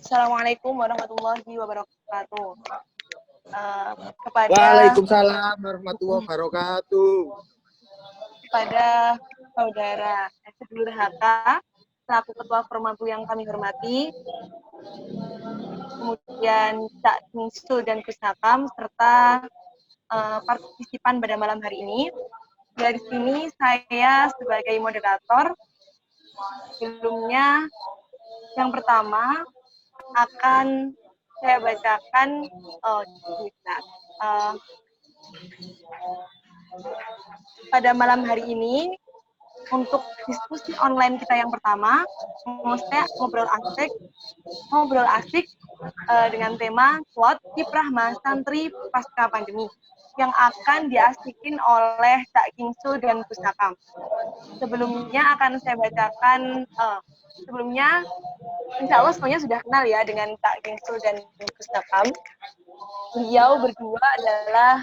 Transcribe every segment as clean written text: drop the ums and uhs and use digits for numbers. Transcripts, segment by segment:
Assalamualaikum warahmatullahi wabarakatuh. Kepada Waalaikumsalam warahmatullahi wabarakatuh. Kepada saudara Sedulur Haka, selaku Ketua Formabu yang kami hormati, kemudian Cak Ningsu dan Gus Hakam, serta partisipan pada malam hari ini. Dari sini saya sebagai moderator, sebelumnya yang pertama akan saya bacakan pada malam hari ini untuk diskusi online kita yang pertama, maksudnya ngobrol asik dengan tema quote kiprah santri pasca pandemi yang akan diasikin oleh Cak Kingsu dan Gus Hakam. Sebelumnya akan saya bacakan, sebelumnya insya Allah semuanya sudah kenal ya dengan Cak Kingsu dan Gus Hakam. Beliau berdua adalah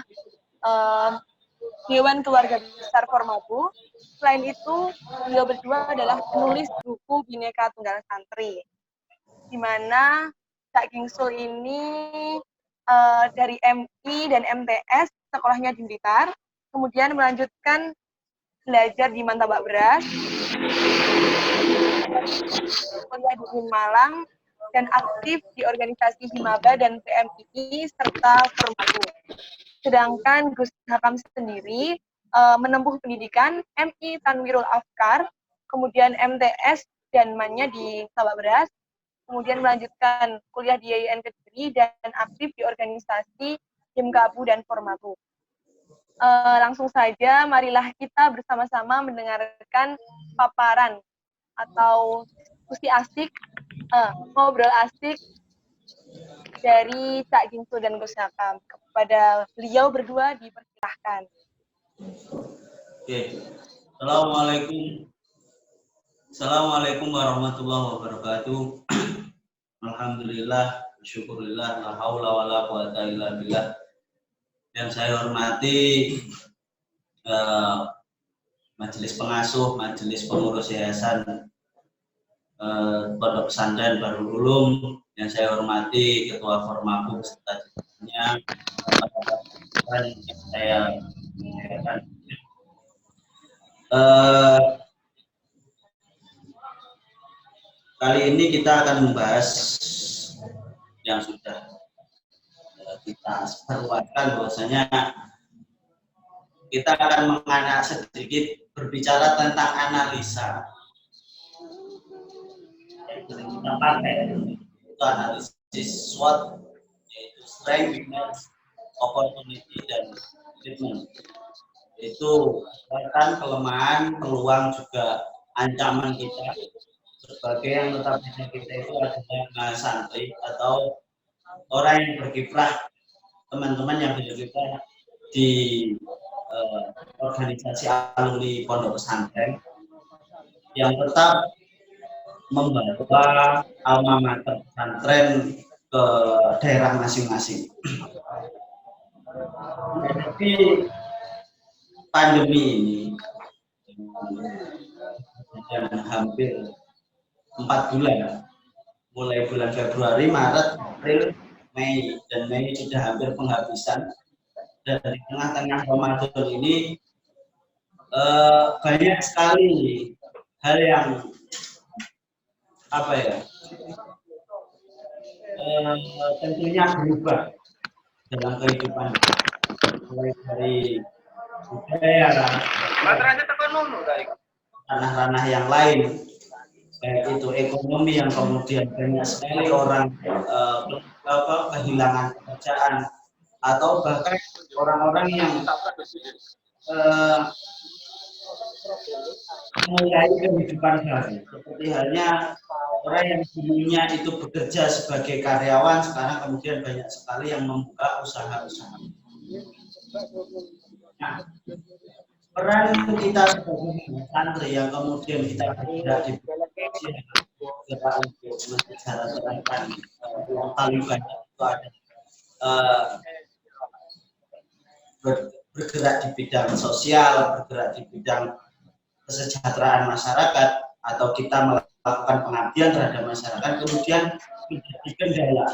Dewan Keluarga Besar Formabu. Selain itu, beliau berdua adalah penulis buku Bhinneka Tunggal Santri, di mana Cak Kingsul ini dari MI dan MTS, sekolahnya di Blitar, kemudian melanjutkan belajar di Martabak Beras, kuliah di Malang, dan aktif di organisasi Himaba dan PMII serta Formabu. Sedangkan Gus Hakam sendiri menempuh pendidikan MI Tanwirul Afkar, kemudian MTS dan MAN-nya di Martabak Beras, kemudian melanjutkan kuliah di IAIN Kediri dan aktif di organisasi Himkabu dan Formabu. Langsung saja, marilah kita bersama-sama mendengarkan paparan atau diskusi asik, ngobrol asik dari Cak Kingsu dan Gus Hakam. Kepada beliau berdua dipersilahkan. Oke. Assalamualaikum warahmatullahi wabarakatuh. Alhamdulillah, syukurillah, la haula wala quwata illa billah. Yang saya hormati Majelis Pengasuh, Majelis Pengurus Yayasan Pondok Pesantren Darul Ulum, yang saya hormati Ketua Formabu beserta jajarannya, yang saya muliakan. Kali ini kita akan membahas yang sudah kita seruatkan, bahwasanya kita akan sedikit berbicara tentang analisa yang sering kita pakai, itu analisis SWOT, yaitu strength, weakness, opportunity, dan treatment. Itu bahkan kelemahan, peluang, juga ancaman kita sebagai yang notabene kita itu adalah santri atau orang yang berkiprah, teman-teman yang berkiprah di organisasi alumni Pondok Pesantren yang tetap membawa alma mater pesantren ke daerah masing-masing. Jadi pandemi ini yang hampir 4 bulan, mulai bulan Februari, Maret, April, Mei, dan Mei sudah hampir penghabisan. Dan di tengah-tengah Ramadan ini banyak sekali hal yang tentunya berubah dalam kehidupan, mulai dari budaya, ranah-ranah yang lain, baik itu ekonomi yang kemudian banyak sekali orang kehilangan pekerjaan, atau bahkan orang-orang yang mulai kehidupan baru, seperti halnya orang yang dulunya itu bekerja sebagai karyawan, sekarang kemudian banyak sekali yang membuka usaha-usaha. Nah, peran kita sebagai santri yang kemudian kita bergerak di gerak untuk mensejahterakan yang paling banyak itu ada bergerak di bidang sosial, bergerak di bidang kesejahteraan masyarakat, atau kita melakukan pengabdian terhadap masyarakat, kemudian menjadi kendala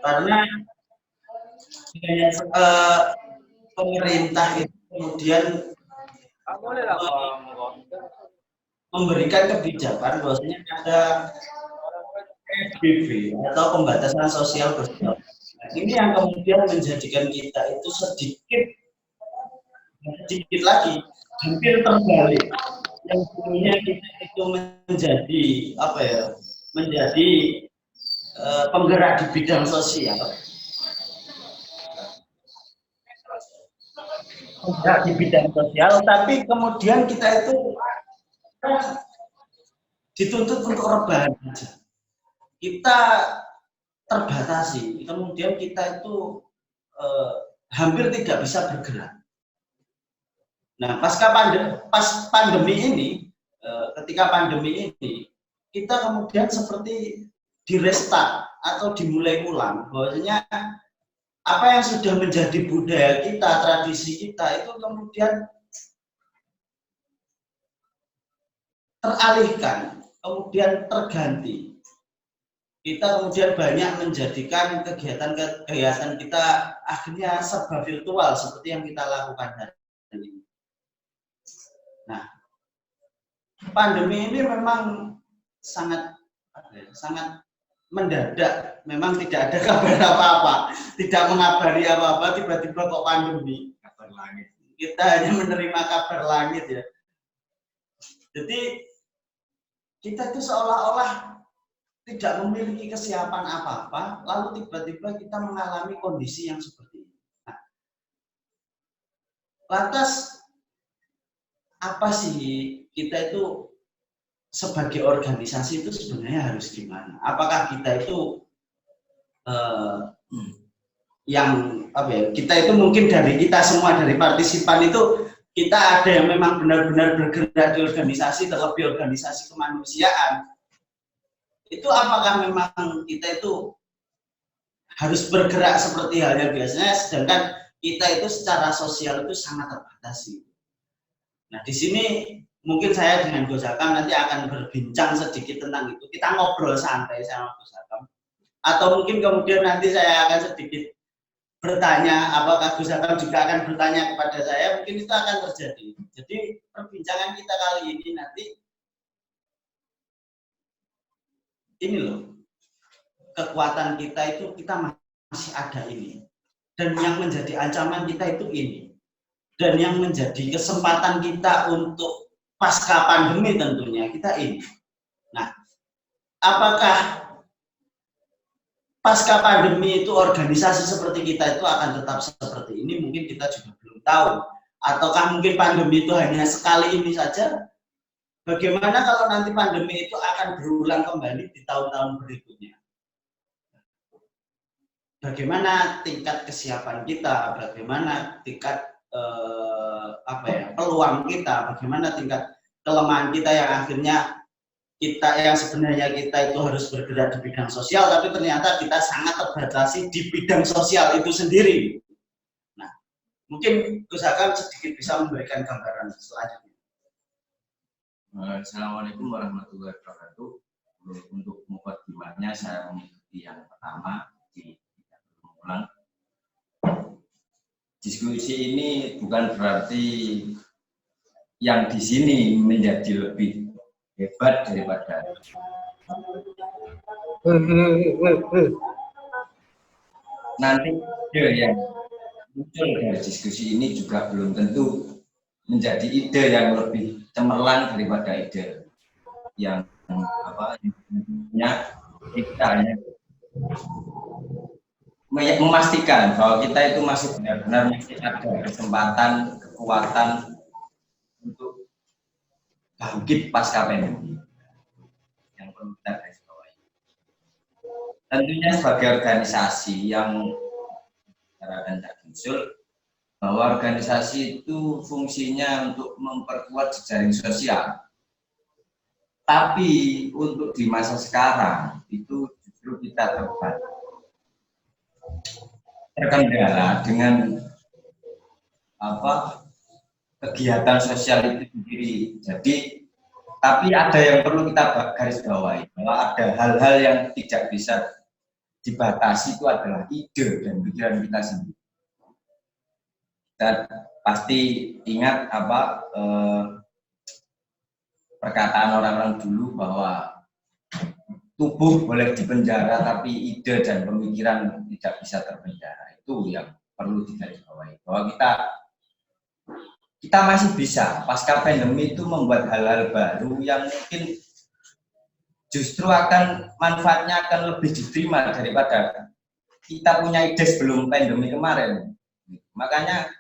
karena pemerintah itu kemudian memberikan kebijakan bahwasanya ada PSBB atau pembatasan sosial berskala. Nah, ini yang kemudian menjadikan kita itu sedikit lagi hampir terbalik. Yang sebenarnya kita itu menjadi penggerak di bidang sosial. Penggerak di bidang sosial, tapi kemudian kita itu dituntut untuk rebahan saja. Kita terbatasi, kemudian kita itu hampir tidak bisa bergerak. Nah, pas pandemi ini, ketika pandemi ini, kita kemudian seperti direstart atau dimulai ulang, bahwasanya apa yang sudah menjadi budaya kita, tradisi kita itu kemudian teralihkan, kemudian terganti. Kita kemudian banyak menjadikan kegiatan kita akhirnya serba virtual seperti yang kita lakukan hari ini. Nah, pandemi ini memang sangat mendadak, memang tidak ada kabar apa-apa, tidak mengabari apa-apa, tiba-tiba kok pandemi. Kabar langit. Kita hanya menerima kabar langit ya. Jadi kita itu seolah-olah tidak memiliki kesiapan apa-apa, lalu tiba-tiba kita mengalami kondisi yang seperti ini. Nah, lantas apa sih kita itu sebagai organisasi itu sebenarnya harus gimana? Apakah kita itu kita itu mungkin dari kita semua, dari partisipan itu kita ada yang memang benar-benar bergerak di organisasi, terlebih organisasi kemanusiaan. Itu apakah memang kita itu harus bergerak seperti halnya biasanya, sedangkan kita itu secara sosial itu sangat terbatasi. Nah, di sini mungkin saya dengan Gus Hakam nanti akan berbincang sedikit tentang itu. Kita ngobrol santai sama Gus Hakam. Atau mungkin kemudian nanti saya akan sedikit bertanya, apakah Gus Hakam juga akan bertanya kepada saya, mungkin itu akan terjadi. Jadi perbincangan kita kali ini nanti ini loh, kekuatan kita itu kita masih ada ini, dan yang menjadi ancaman kita itu ini, dan yang menjadi kesempatan kita untuk pasca pandemi tentunya kita ini. Nah, apakah pasca pandemi itu organisasi seperti kita itu akan tetap seperti ini? Mungkin kita juga belum tahu. Ataukah mungkin pandemi itu hanya sekali ini saja? Bagaimana kalau nanti pandemi itu akan berulang kembali di tahun-tahun berikutnya? Bagaimana tingkat kesiapan kita? Bagaimana tingkat peluang kita? Bagaimana tingkat kelemahan kita yang akhirnya yang sebenarnya kita itu harus bergerak di bidang sosial, tapi ternyata kita sangat terbatasi di bidang sosial itu sendiri. Nah, mungkin Gus Hakam sedikit bisa memberikan gambaran selanjutnya. Assalamualaikum warahmatullahi wabarakatuh. Untuk mukadimahnya saya mengikuti yang pertama di ulang. Diskusi ini bukan berarti yang di sini menjadi lebih hebat daripada nanti ide yang muncul dari diskusi ini juga belum tentu menjadi ide yang lebih cemerlang daripada ide yang kita hanya memastikan bahwa kita itu masih benar-benar masih ada kesempatan, kekuatan untuk bangkit pasca pandemi yang perlu kita garis bawahi. Tentunya sebagai organisasi yang akan muncul bahwa organisasi itu fungsinya untuk memperkuat jejaring sosial. Tapi untuk di masa sekarang itu justru kita terkendala dengan kegiatan sosial itu sendiri. Jadi Tapi ada yang perlu kita garis bawahi, bahwa ada hal-hal yang tidak bisa dibatasi itu adalah ide dan pikiran kita sendiri. Dan pasti ingat perkataan orang-orang dulu bahwa tubuh boleh dipenjara tapi ide dan pemikiran tidak bisa terpenjara. Itu yang perlu digarisbawahi, bahwa kita masih bisa pasca pandemi itu membuat hal-hal baru yang mungkin justru akan manfaatnya akan lebih diterima daripada kita punya ide sebelum pandemi kemarin. Makanya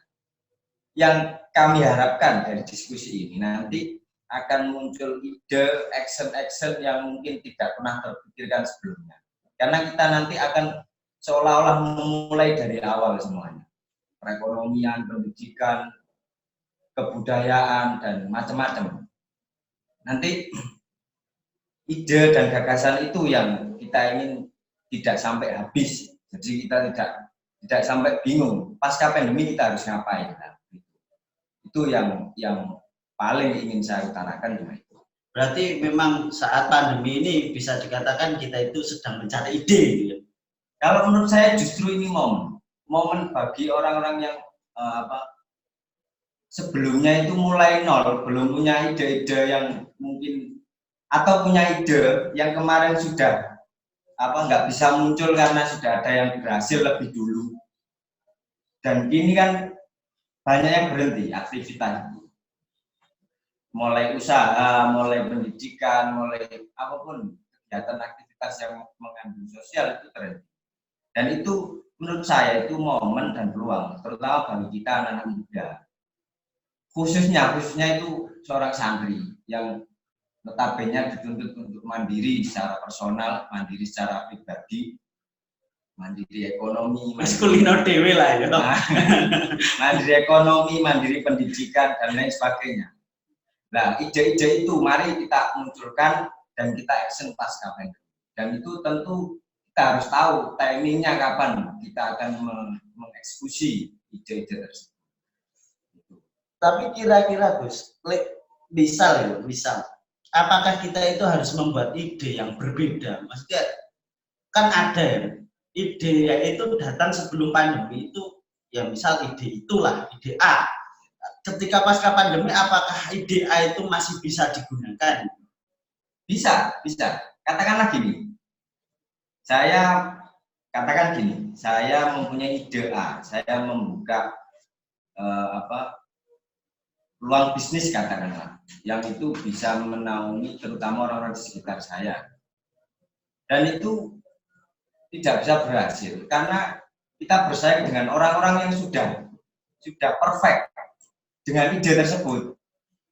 yang kami harapkan dari diskusi ini nanti akan muncul ide, action-action yang mungkin tidak pernah terpikirkan sebelumnya. Karena kita nanti akan seolah-olah memulai dari awal semuanya. Perekonomian, pendidikan, kebudayaan, dan macam-macam. Nanti ide dan gagasan itu yang kita ingin tidak sampai habis. Jadi kita tidak sampai bingung. Pasca pandemi kita harus ngapain? Nah, itu yang paling ingin saya utarakan cuma itu. Berarti memang saat pandemi ini bisa dikatakan kita itu sedang mencari ide. Gitu. Kalau menurut saya justru ini momen bagi orang-orang yang sebelumnya itu mulai nol, belum punya ide-ide yang mungkin, atau punya ide yang kemarin sudah nggak bisa muncul karena sudah ada yang berhasil lebih dulu. Dan kini kan banyak yang berhenti aktivitas, mulai usaha, mulai pendidikan, mulai apapun kegiatan aktivitas yang mengandung sosial itu terhenti. Dan itu menurut saya itu momen dan peluang, terutama bagi kita anak-anak muda. Khususnya itu seorang santri yang notabene dituntut untuk mandiri secara personal, mandiri secara pribadi, mandiri ekonomi, kulino dewe lah ya. Mandiri ekonomi, mandiri pendidikan dan lain sebagainya. Nah, ide-ide itu mari kita munculkan dan kita action pasca pandemi. Dan itu tentu kita harus tahu timingnya kapan kita akan mengeksekusi ide-ide tersebut. Tapi kira-kira Gus, misal, apakah kita itu harus membuat ide yang berbeda? Maksudnya kan ada ya, ide itu datang sebelum pandemi itu, ya misal ide itulah, ide A. Ketika pasca pandemi, apakah ide A itu masih bisa digunakan? Bisa. Katakanlah gini, saya mempunyai ide A, saya membuka peluang bisnis katakanlah, yang itu bisa menaungi terutama orang-orang di sekitar saya. Dan itu tidak bisa berhasil karena kita bersaing dengan orang-orang yang sudah perfect dengan ide tersebut.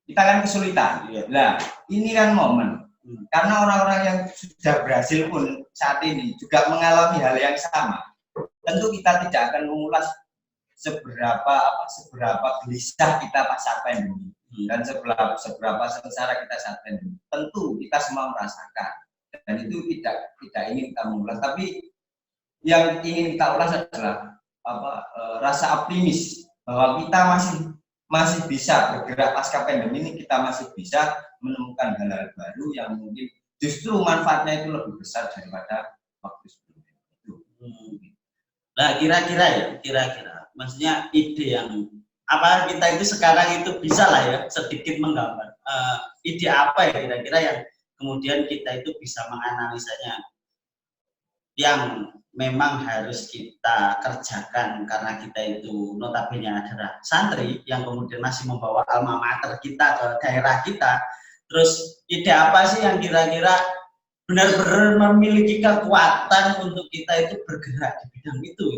Kita kan kesulitan. Nah, ini kan momen. Karena orang-orang yang sudah berhasil pun saat ini juga mengalami hal yang sama. Tentu kita tidak akan mengulas seberapa gelisah kita pasca pandemi dan seberapa sengsara kita saat pandemi. Tentu kita semua merasakan dan itu tidak ingin kita mengulas, tapi yang ingin kita ulas adalah rasa optimis bahwa kita masih bisa bergerak pasca pandemi ini, kita masih bisa menemukan hal-hal baru yang mungkin justru manfaatnya itu lebih besar daripada waktu sebelumnya. Nah, kira-kira maksudnya ide yang kita itu sekarang itu bisa lah ya sedikit menggambar ide apa ya kira-kira yang kemudian kita itu bisa menganalisanya yang memang harus kita kerjakan karena kita itu notabene adalah santri yang kemudian masih membawa alma mater kita ke daerah kita. Terus ide apa sih yang kira-kira benar-benar memiliki kekuatan untuk kita itu bergerak di bidang itu?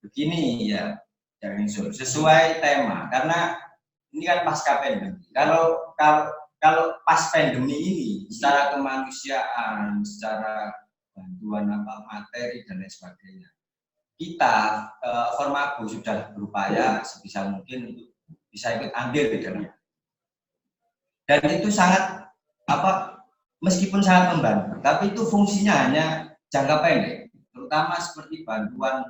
Begini ya, sesuai tema, karena ini kan pasca pandemi. Kalau pas pandemi ini, secara kemanusiaan, secara bantuan materi dan lain sebagainya, kita Formago sudah berupaya sebisa mungkin untuk bisa ikut ambil di dalamnya. Dan itu sangat meskipun sangat membantu, tapi itu fungsinya hanya jangka pendek, terutama seperti bantuan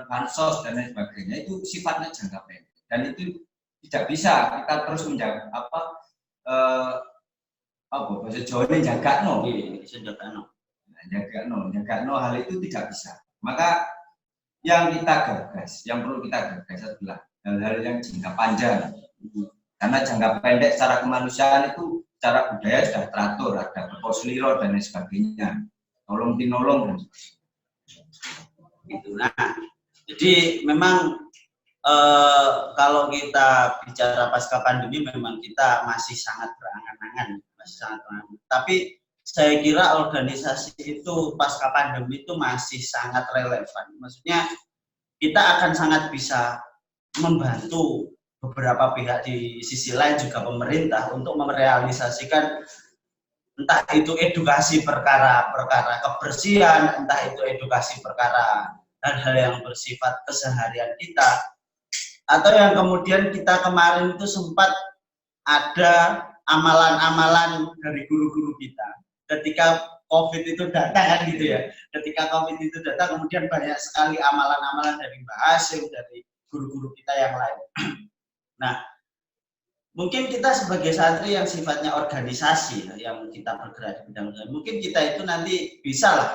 bansos dan lain sebagainya, itu sifatnya jangka pendek dan itu tidak bisa kita terus apa bahasa Jawa ini jagakno. Jagakno hal itu tidak bisa. Maka yang kita gagas, yang perlu kita gagas adalah hal-hal yang jangka panjang. Karena jangka pendek secara kemanusiaan itu secara budaya sudah teratur, ada berposliro dan lain sebagainya. Tolong tinolong dan sebagainya. Gitu. Nah, jadi memang kalau kita bicara pasca pandemi memang kita masih sangat berangan-angan, Tapi saya kira organisasi itu pasca pandemi itu masih sangat relevan. Maksudnya kita akan sangat bisa membantu beberapa pihak di sisi lain juga pemerintah untuk merealisasikan entah itu edukasi perkara kebersihan, entah itu edukasi perkara hal-hal yang bersifat keseharian kita. Atau yang kemudian kita kemarin itu sempat ada amalan-amalan dari guru-guru kita ketika COVID itu datang gitu ya. Ketika COVID itu datang kemudian banyak sekali amalan-amalan dari Mbak Hasim, dari guru-guru kita yang lain. Nah, mungkin kita sebagai santri yang sifatnya organisasi yang kita bergerak di bidang mungkin kita itu nanti bisa lah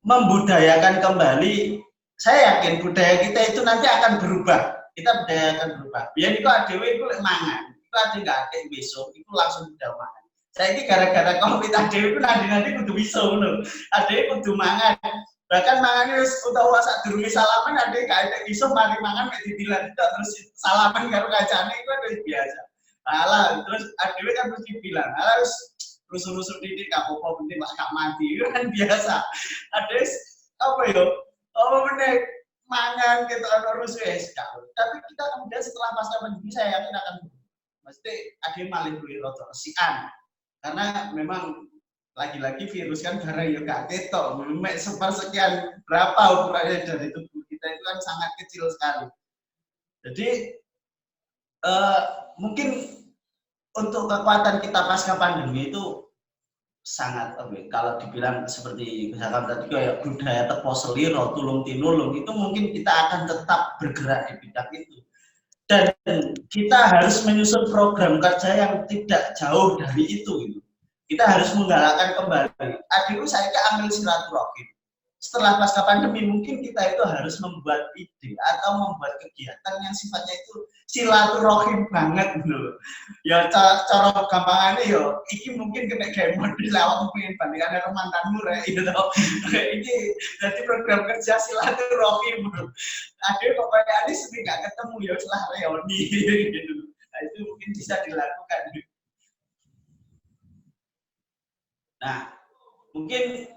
membudayakan kembali. Saya yakin budaya kita itu nanti akan berubah. Kita budaya akan berubah. Biar itu adewe itu mangan. Itu ade nggak ada besok itu langsung budal mangan. Saya ini gara-gara COVID adewe itu nanti kudu bisa loh. Adewe kudu mangan. Bahkan mangan itu utawa sak durunge salaman adewe gak ada iso mari mangan mek ditilan terus salaman karo kancane itu udah biasa. Alah terus adewe kan mesti bilang, alah wis rusuh-rusuh titik gak apa-apa penting lah gak mati. Itu kan biasa. Adewe apa yo? Oh bener, mangan gitu harus wes. Tapi kita kemudian setelah masa pandemi saya yakin akan mesti ada maling beli rotor sian. Karena memang lagi-lagi virus kan barang ya gak ketok. Sepersekian berapa ukurannya dari tubuh kita itu kan sangat kecil sekali. Jadi mungkin untuk kekuatan kita pasca pandemi itu sangat kalau dibilang seperti misalkan tadi kayak budaya tepo seliro tulung tinulung itu mungkin kita akan tetap bergerak di bidang itu dan kita harus menyusun program kerja yang tidak jauh dari itu gitu. Kita harus menggalakkan kembali adikku saya ambil silaturahim setelah pasca pandemi mungkin kita itu harus membuat ide atau membuat kegiatan yang sifatnya itu silaturahim banget loh. Ya cara gampangannya yo iki mungkin kena kayak model awak pengen bandingan karo mantanmu rek gitu. Ini jadi program kerja silaturahim. Ada pokoknya ini sering gak ketemu ya setelah reuni gitu. Nah, itu mungkin bisa dilakukan. Nah, mungkin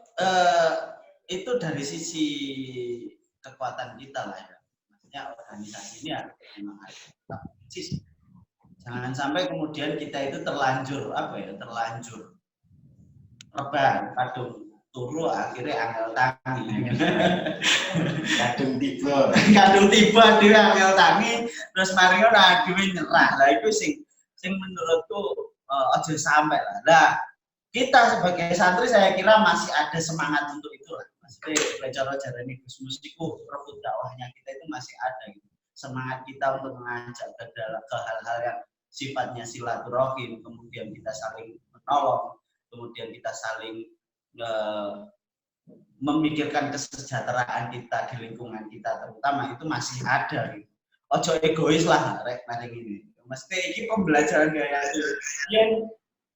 itu dari sisi kekuatan kita lah ya. Maksudnya organisasi ini ya memang ada sisi. Jangan sampai kemudian kita itu terlanjur rebahan kadung turu akhirnya angel tangi. kadung tiba dhewe angel tangi terus mari ora dhewe nyerah. Lah itu sing menurutku aja sampai lah. Nah, kita sebagai santri saya kira masih ada semangat untuk itu lah. Maksudnya belajar jarane Gus Musiku rebut dakwahnya kita itu masih ada gitu. Semangat kita untuk mengajak ke hal-hal yang sifatnya silaturahim, kemudian kita saling menolong, kemudian kita saling memikirkan kesejahteraan kita di lingkungan kita terutama itu masih ada gitu. Ojo egois lah rek maring ini. Mesti ini pembelajaran gaya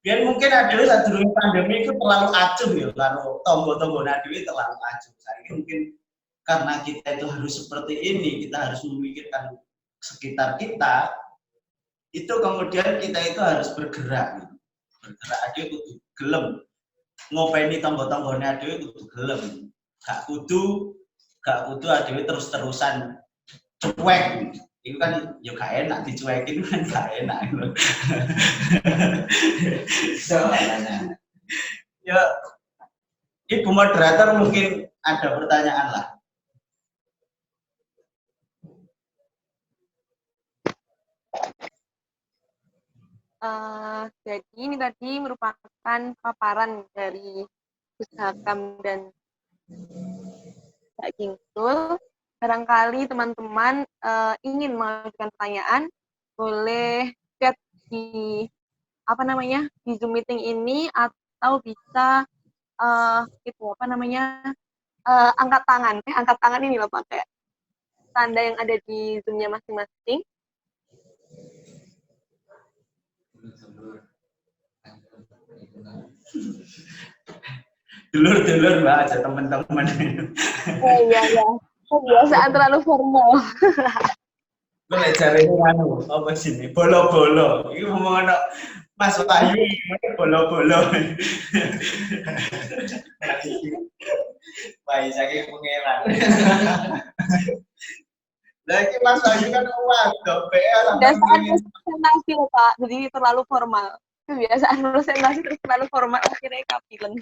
biar mungkin ada sadurunge pandemi itu terlalu acuh ya karo tonggo-tonggo dhewe terlalu acuh. Saiki mungkin karena kita itu harus seperti ini, kita harus memikirkan sekitar kita. Itu kemudian kita itu harus bergerak. Bergerak aja kudu gelem. Ngopeni tonggo-tonggone dhewe kudu gelem. Gak kudu adewe terus-terusan cuek. Itu kan ya gak enak dicuekin kan gak enak loh. Soalnya. Ya, Ibu moderator mungkin ada pertanyaan lah. Jadi ini tadi merupakan paparan dari Gus Hakam dan Mbak Kingsul. Barangkali teman-teman ingin mengajukan pertanyaan, boleh chat di di Zoom meeting ini, atau bisa angkat tangan ini loh pakai tanda yang ada di Zoom-nya masing-masing. Dulur-dulur Mbak aja teman-teman. Oh iya. Kebiasaan terlalu formal. Boleh cari apa sini? Bolo-bolo. Ini ngomong anak Mas Wahyu, bolo-bolo. Baik, saking pengeran. Lagi Mas Wahyu kan waduh, PR. Kebiasaan presentasi loh Pak, jadi terlalu formal. Kebiasaan presentasi terus terlalu formal, akhirnya kapilen.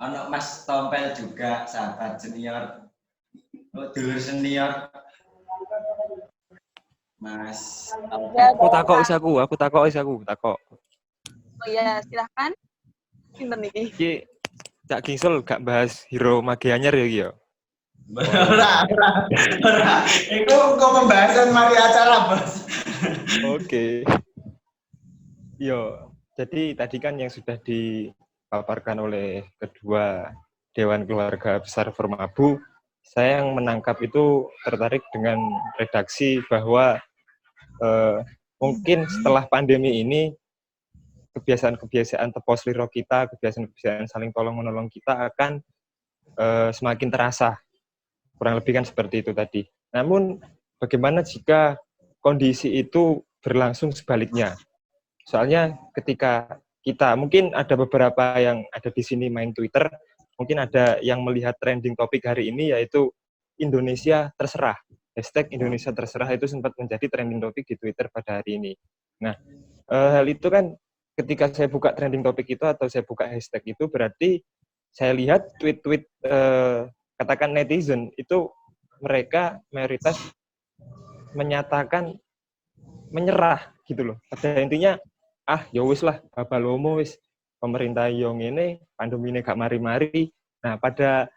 Ono Mas Tompel juga, sahabat senior. Oh, dulur senior. Mas Tompel. Aku takok. Oh iya, silahkan. Pinter nih. Iki Cak Gingsel gak bahas hero mage anyar ya iki ya. Ora. Itu kok pembahasan mari acara, Bos. Oke. Yo, jadi tadi kan yang sudah dipaparkan oleh kedua Dewan Keluarga Besar Formabu, saya yang menangkap itu tertarik dengan redaksi bahwa mungkin setelah pandemi ini kebiasaan-kebiasaan tepos liro kita, kebiasaan-kebiasaan saling tolong-menolong kita akan semakin terasa. Kurang lebih kan seperti itu tadi. Namun bagaimana jika kondisi itu berlangsung sebaliknya? Soalnya ketika kita, mungkin ada beberapa yang ada di sini main Twitter, mungkin ada yang melihat trending topik hari ini yaitu Indonesia terserah. Hashtag Indonesia terserah itu sempat menjadi trending topik di Twitter pada hari ini. Nah, hal itu kan ketika saya buka trending topik itu atau saya buka hashtag itu berarti saya lihat tweet-tweet katakan netizen itu mereka mayoritas menyatakan menyerah gitu loh. Pada intinya ya wis lah babalomo wis pemerintah yo ngene, pandemine gak mari-mari. Nah, pada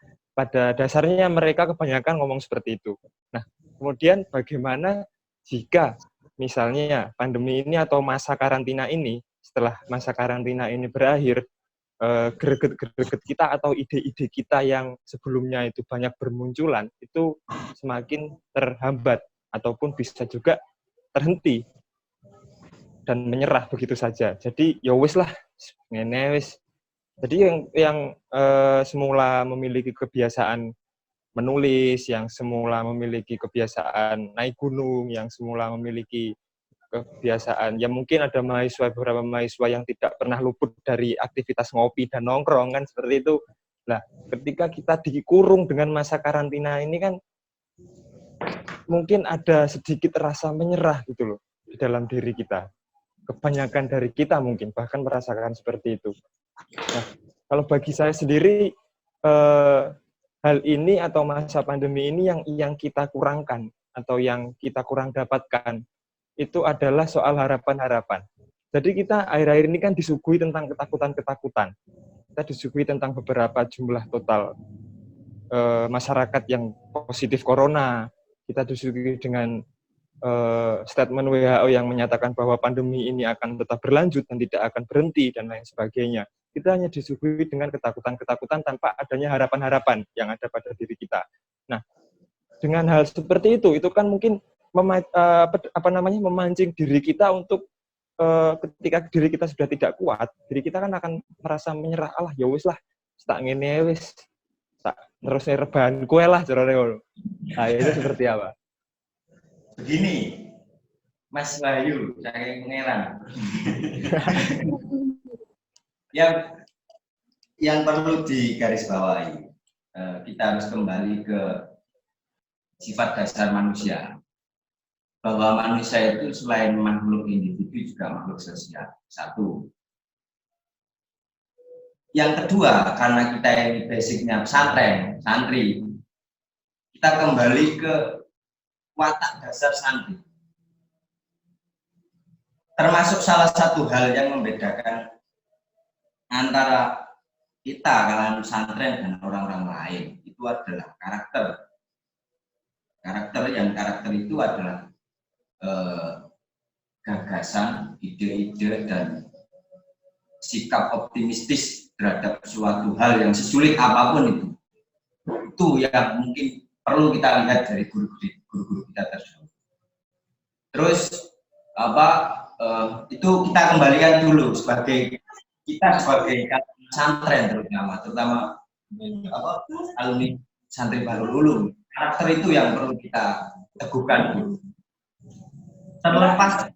dasarnya mereka kebanyakan ngomong seperti itu. Nah, kemudian bagaimana jika misalnya pandemi ini atau masa karantina ini, setelah masa karantina ini berakhir, greget-greget kita atau ide-ide kita yang sebelumnya itu banyak bermunculan, itu semakin terhambat ataupun bisa juga terhenti dan menyerah begitu saja. Jadi ya wis lah, ngene wis. Jadi yang semula memiliki kebiasaan menulis, yang semula memiliki kebiasaan naik gunung, yang semula memiliki kebiasaan, ya mungkin ada beberapa mahasiswa yang tidak pernah luput dari aktivitas ngopi dan nongkrong kan seperti itu. Nah, ketika kita dikurung dengan masa karantina ini kan mungkin ada sedikit rasa menyerah gitu loh di dalam diri kita. Kebanyakan dari kita mungkin bahkan merasakan seperti itu. Nah, kalau bagi saya sendiri hal ini atau masa pandemi ini yang kita kurangkan atau yang kita kurang dapatkan itu adalah soal harapan-harapan. Jadi kita akhir-akhir ini kan disuguhi tentang ketakutan-ketakutan. Kita disuguhi tentang beberapa jumlah total masyarakat yang positif corona. Kita disuguhi dengan statement WHO yang menyatakan bahwa pandemi ini akan tetap berlanjut dan tidak akan berhenti dan lain sebagainya. Kita hanya disuguhi dengan ketakutan-ketakutan tanpa adanya harapan-harapan yang ada pada diri kita. Nah, dengan hal seperti itu kan mungkin memancing diri kita untuk ketika diri kita sudah tidak kuat, diri kita kan akan merasa menyerah, alah ya wis lah, tak ngene wis, tak terus rebahan kue lah carane ngono. Nah, itu seperti apa? Begini, Mas Wahyu, saking pengeran. yang perlu digarisbawahi, kita harus kembali ke sifat dasar manusia. Bahwa manusia itu selain makhluk individu juga makhluk sosial. Satu. Yang kedua, karena kita ini basicnya pesantren, santri, kita kembali ke watak dasar santri. Termasuk salah satu hal yang membedakan antara kita kalangan pesantren dan orang-orang lain itu adalah karakter. Karakter itu adalah gagasan, ide-ide, dan sikap optimistis terhadap suatu hal yang sesulit apapun itu yang mungkin perlu kita lihat dari guru-guru kita tersebut. Terus itu kita kembalikan dulu sebagai pesantren terutama alumni santri Bahrul Ulum. Karakter itu yang perlu kita teguhkan dulu. Terlepas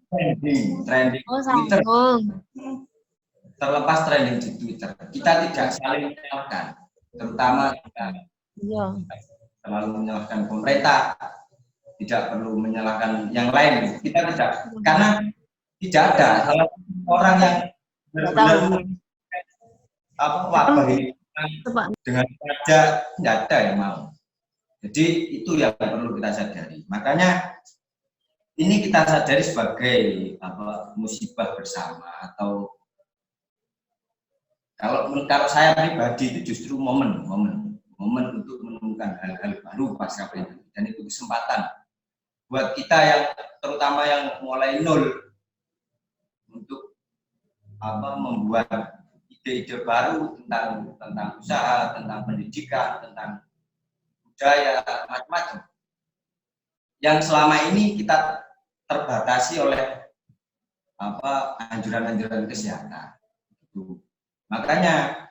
trending Twitter, terlepas trending di Twitter, kita tidak saling menyalahkan, terutama kita terlalu menyalahkan pemerintah, tidak perlu menyalahkan yang lain. Kita tidak, karena tidak ada salah orang yang benar-benar wabah ini dengan saja tidak ada yang mau. Jadi itu yang perlu kita sadari. Makanya ini kita sadari sebagai musibah bersama, atau kalau saya pribadi itu justru momen untuk menemukan hal-hal baru pasca pandemi, dan itu kesempatan buat kita yang terutama yang mulai nol untuk membuat ide-ide baru tentang usaha, tentang pendidikan, tentang budaya, macam-macam. Yang selama ini kita terbatasi oleh anjuran-anjuran kesehatan. Makanya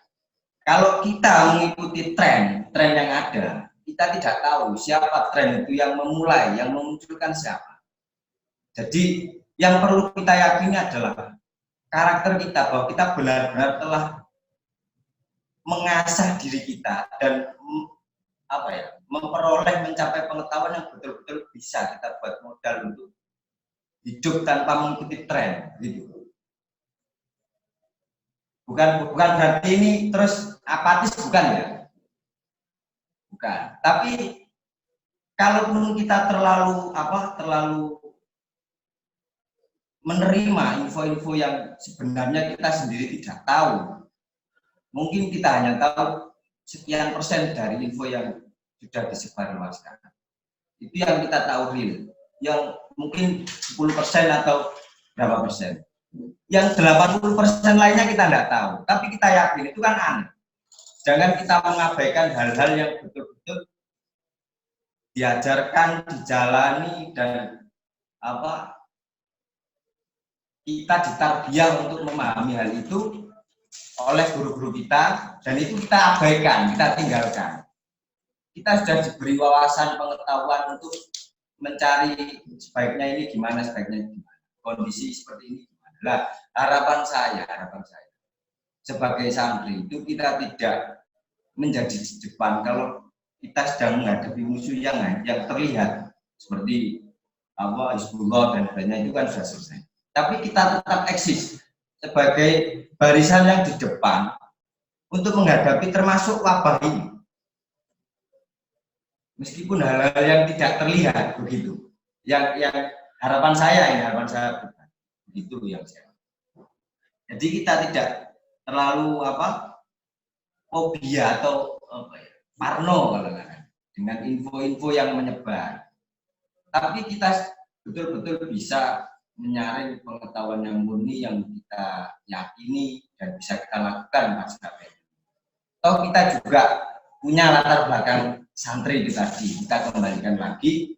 kalau kita mengikuti tren yang ada, kita tidak tahu siapa tren itu yang memulai, yang memunculkan siapa. Jadi yang perlu kita yakini adalah karakter kita, bahwa kita benar-benar telah mengasah diri kita dan memperoleh, mencapai pengetahuan yang betul-betul bisa kita buat modal untuk hidup tanpa mengikuti tren, gitu. Bukan berarti ini terus apatis, bukan ya? Bukan. Tapi kalaupun kita terlalu menerima info-info yang sebenarnya kita sendiri tidak tahu, mungkin kita hanya tahu sekian persen dari info yang sudah disebarluaskan. Itu yang kita tahu real. Yang mungkin 10% atau berapa persen. Yang 80% lainnya kita tidak tahu. Tapi kita yakin itu kan aneh. Jangan kita mengabaikan hal-hal yang betul-betul diajarkan, dijalani, dan kita ditarbiyah untuk memahami hal itu oleh guru-guru kita, dan itu kita abaikan, kita tinggalkan. Kita sudah diberi wawasan pengetahuan untuk mencari sebaiknya ini gimana, kondisi seperti ini gimana. Nah, harapan saya sebagai santri itu kita tidak menjadi di depan kalau kita sedang menghadapi musuh yang terlihat seperti Hizbullah dan lainnya, itu kan sudah selesai. Tapi kita tetap eksis sebagai barisan yang di depan untuk menghadapi termasuk wabah ini. Meskipun hal-hal yang tidak terlihat begitu. Yang harapan saya begitu yang saya. Jadi kita tidak terlalu fobia atau parno dengan info-info yang menyebar. Tapi kita betul-betul bisa menyaring pengetahuan yang murni yang kita yakini dan bisa kita lakukan pasca pandemi. Toh kita juga punya latar belakang santri itu tadi, kita kembalikan lagi,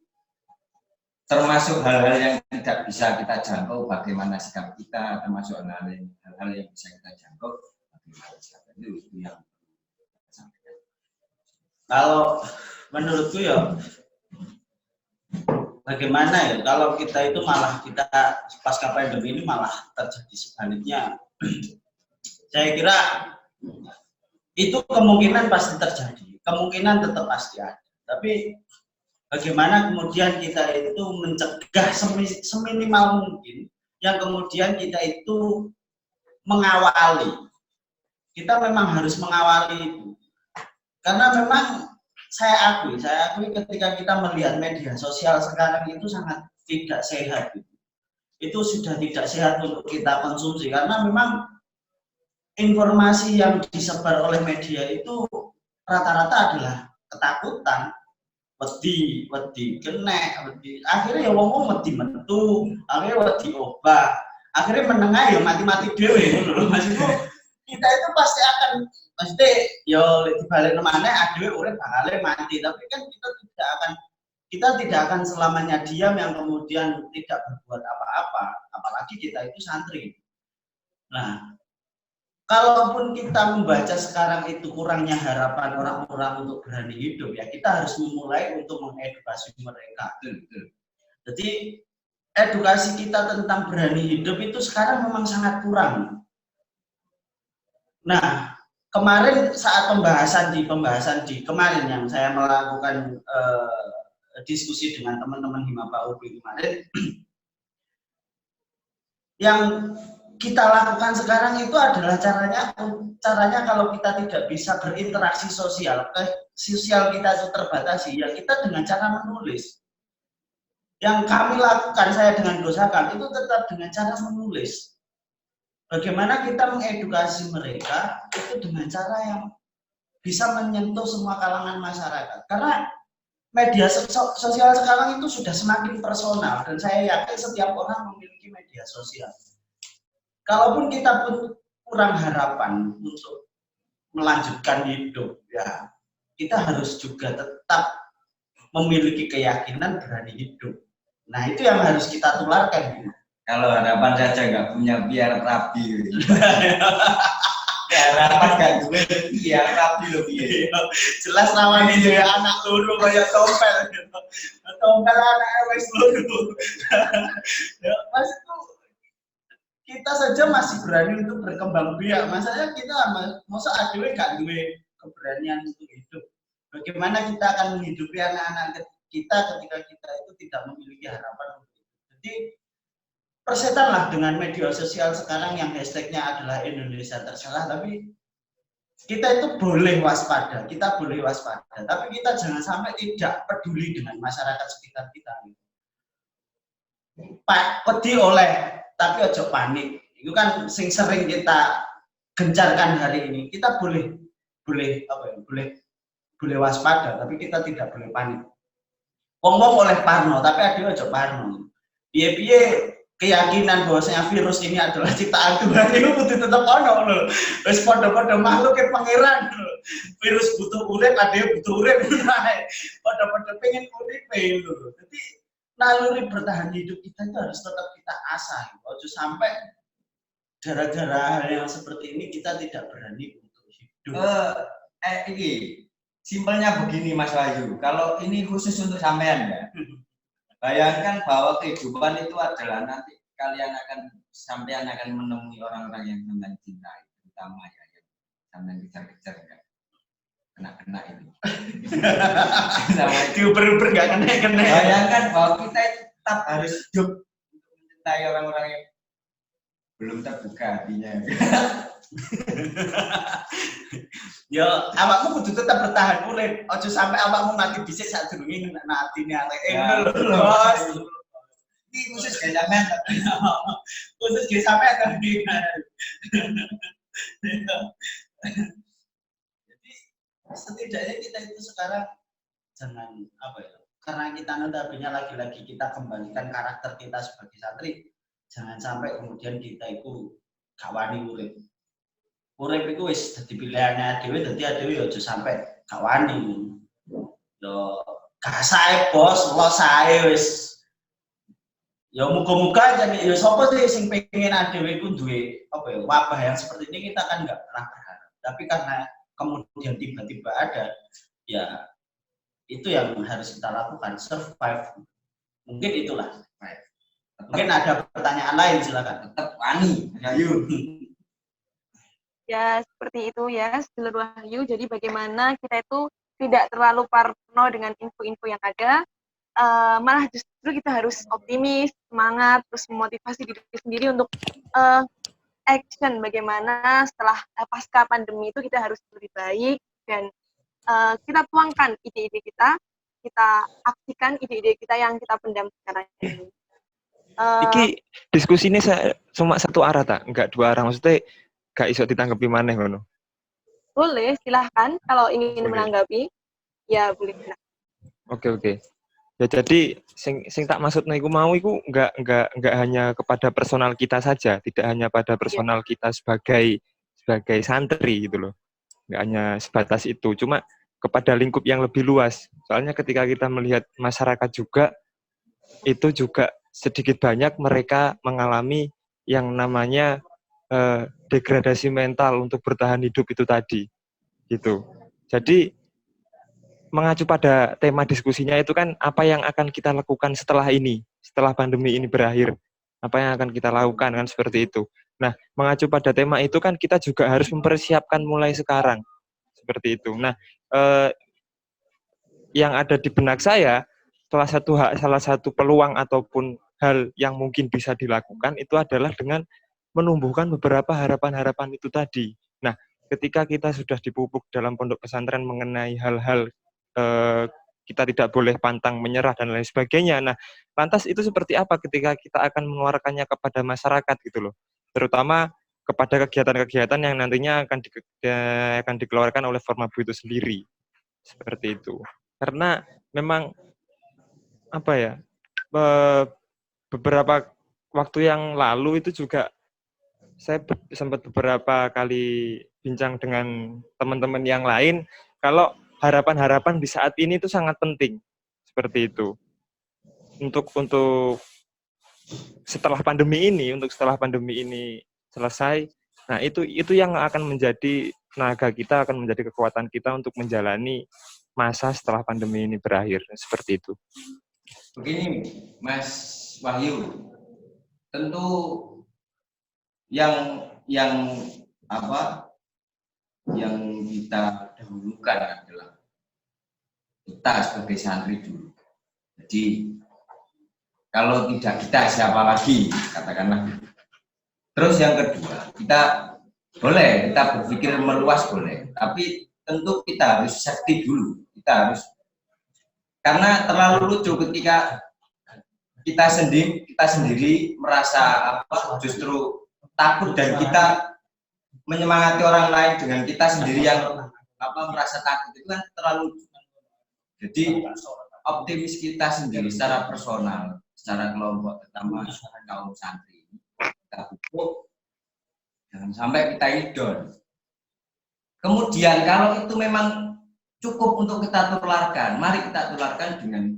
termasuk hal-hal yang tidak bisa kita jangkau, bagaimana sikap kita, termasuk hal-hal yang bisa kita jangkau, bagaimana sikap itu yang sampaikan. Kalau menurutku ya, bagaimana ya kalau kita itu malah kita pasca pandemi ini malah terjadi sebaliknya. Saya kira itu kemungkinan pasti terjadi, kemungkinan tetap pasti ada. Tapi bagaimana kemudian kita itu mencegah seminimal mungkin, yang kemudian kita itu mengawali. Kita memang harus mengawali itu. Karena memang saya akui ketika kita melihat media sosial sekarang itu sangat tidak sehat. Itu sudah tidak sehat untuk kita konsumsi, karena memang informasi yang disebar oleh media itu rata-rata adalah ketakutan, wedi kena, akhirnya ya wong wedi metu, akhirnya wedi obah, akhirnya menengah ya mati-mati dhewe ngono lho. Maksudku kita itu pasti akan mesti yo dibalik maneh adewe urip bakal mati, tapi kan kita tidak akan selamanya diam yang kemudian tidak berbuat apa-apa, apalagi kita itu santri. Nah, kalaupun kita membaca sekarang itu kurangnya harapan orang-orang untuk berani hidup, ya kita harus memulai untuk mengedukasi mereka. Jadi edukasi kita tentang berani hidup itu sekarang memang sangat kurang. Nah, kemarin saat pembahasan di kemarin yang saya melakukan diskusi dengan teman-teman Himaba UB kemarin, yang kita lakukan sekarang itu adalah caranya kalau kita tidak bisa berinteraksi sosial kita itu terbatasi, ya kita dengan cara menulis. Yang kami lakukan, saya dengan Gus Hakam itu tetap dengan cara menulis. Bagaimana kita mengedukasi mereka itu dengan cara yang bisa menyentuh semua kalangan masyarakat. Karena media sosial sekarang itu sudah semakin personal, dan saya yakin setiap orang memiliki media sosial. Kalaupun kita pun kurang harapan untuk melanjutkan hidup, ya kita harus juga tetap memiliki keyakinan berani hidup. Nah, itu yang harus kita tularkan. Kalau harapan saja nggak punya biar rapi. Harapan nggak gue biar rapi loh. Jelas lawan ini anak luru kayak tompel. Tompel anak wes luru. Maksudku kita saja masih berani untuk berkembang biak. Masalahnya kita masa adewe gak duwe keberanian untuk hidup. Bagaimana kita akan menghidupi anak-anak kita ketika kita itu tidak memiliki harapan untuk hidup. Jadi persetanlah dengan media sosial sekarang yang hashtagnya adalah Indonesia Tersalah, tapi kita itu boleh waspada, tapi kita jangan sampai tidak peduli dengan masyarakat sekitar kita. Pak, wedi oleh, tapi ojo panik. Itu kan sing sering kita gencarkan hari ini. Kita boleh waspada, tapi kita tidak boleh panik. Wong-wong oleh parno, tapi ada ojo parno. Piye-piye keyakinan bahwasanya virus ini adalah ciptaan Tuhan itu kudu tetep ono lho. Wis padha-padha makhluk ke pangeran lho. Virus butuh urip, ade butuh urip. Padha-padha pengen urip lho. Jadi naluri bertahan hidup kita itu harus tetap kita asah. Ojo sampai gara-gara hal yang seperti ini kita tidak berani untuk hidup. Ini simpelnya begini Mas Wahyu. Kalau ini khusus untuk sampean ya. Bayangkan bahwa kehidupan itu adalah nanti sampean akan menemui orang-orang yang sampean cintai, terutama ya yang sampean kejar-kejar enggak kena ini. Diuber-uber enggak kena. Bayangkan bahwa kita tetap harus hidup untuk mencintai orang-orang yang belum terbuka hatinya. Ya, awakmu kudu tetap bertahan urip. Ojo sampai awakmu mati dhisik sadurunge ngenakno atine areke lho. Iki khusus ge sampean. Khusus ge sampean tadi. Jadi setidaknya kita itu sekarang jangan karena kita notabene lagi-lagi kita kembalikan karakter kita sebagai santri. Jangan sampai kemudian kita itu gak wani urip. Urip iku wis dadi pilihane dhewe, dadi dhewe aja sampai gak wani. Yo gak sae bos, lo sae wis. Ya muga-muga jadi ya sapa sih sing pengen dhewe iku duwe wabah yang seperti ini, kita kan enggak pernah berharap. Tapi karena kemudian tiba-tiba ada, ya itu yang harus kita lakukan, survive. Mungkin itulah. Mungkin ada pertanyaan lain, silakan. Tetap wani, ayo. Ya, seperti itu ya, Sedulur Wahyu. Jadi bagaimana kita itu tidak terlalu parno dengan info-info yang ada, malah justru kita harus optimis, semangat, terus memotivasi diri sendiri untuk action. Bagaimana setelah pasca pandemi itu kita harus lebih baik, dan kita tuangkan ide-ide kita aksikan ide-ide kita yang kita pendam sekarang ini. Iki diskusi ini cuma satu arah tak? Enggak dua arah, maksudnya gak iso ditanggapi maneh ngono. Boleh, silahkan kalau ingin menanggapi, ya boleh. Oke. Ya jadi sing tak maksudnya iku mau iku enggak hanya kepada personal kita saja, tidak hanya pada personal kita sebagai santri gitu loh. Enggak hanya sebatas itu, cuma kepada lingkup yang lebih luas. Soalnya ketika kita melihat masyarakat juga, itu juga sedikit banyak mereka mengalami yang namanya degradasi mental untuk bertahan hidup itu tadi. Gitu. Jadi mengacu pada tema diskusinya itu kan apa yang akan kita lakukan setelah ini, setelah pandemi ini berakhir. Apa yang akan kita lakukan kan seperti itu. Nah, mengacu pada tema itu kan kita juga harus mempersiapkan mulai sekarang. Seperti itu. Nah, yang ada di benak saya, salah satu peluang ataupun hal yang mungkin bisa dilakukan itu adalah dengan menumbuhkan beberapa harapan-harapan itu tadi. Nah, ketika kita sudah dipupuk dalam pondok pesantren mengenai hal-hal kita tidak boleh pantang menyerah dan lain sebagainya. Nah, lantas itu seperti apa ketika kita akan mengeluarkannya kepada masyarakat gitu loh. Terutama kepada kegiatan-kegiatan yang nantinya akan dikeluarkan oleh Formabu itu sendiri. Seperti itu. Karena memang apa ya? Beberapa waktu yang lalu itu juga saya sempat beberapa kali bincang dengan teman-teman yang lain kalau harapan-harapan di saat ini itu sangat penting. Seperti itu. Untuk setelah pandemi ini selesai, nah itu yang akan menjadi tenaga kita, akan menjadi kekuatan kita untuk menjalani masa setelah pandemi ini berakhir. Seperti itu. Begini, Mas Wahyu, tentu yang kita dahulukan adalah kita sebagai santri dulu. Jadi kalau tidak kita siapa lagi, katakanlah. Terus yang kedua, kita berpikir meluas boleh, tapi tentu kita harus safety dulu. Karena terlalu lucu ketika kita sendiri merasa justru takut dan kita menyemangati orang lain dengan kita sendiri yang merasa takut, itu kan terlalu. Jadi optimis kita sendiri secara personal, secara kelompok, terutama kaum santri, kita pupuk, jangan sampai kita ini down. Kemudian kalau itu memang cukup untuk kita tularkan, mari kita tularkan dengan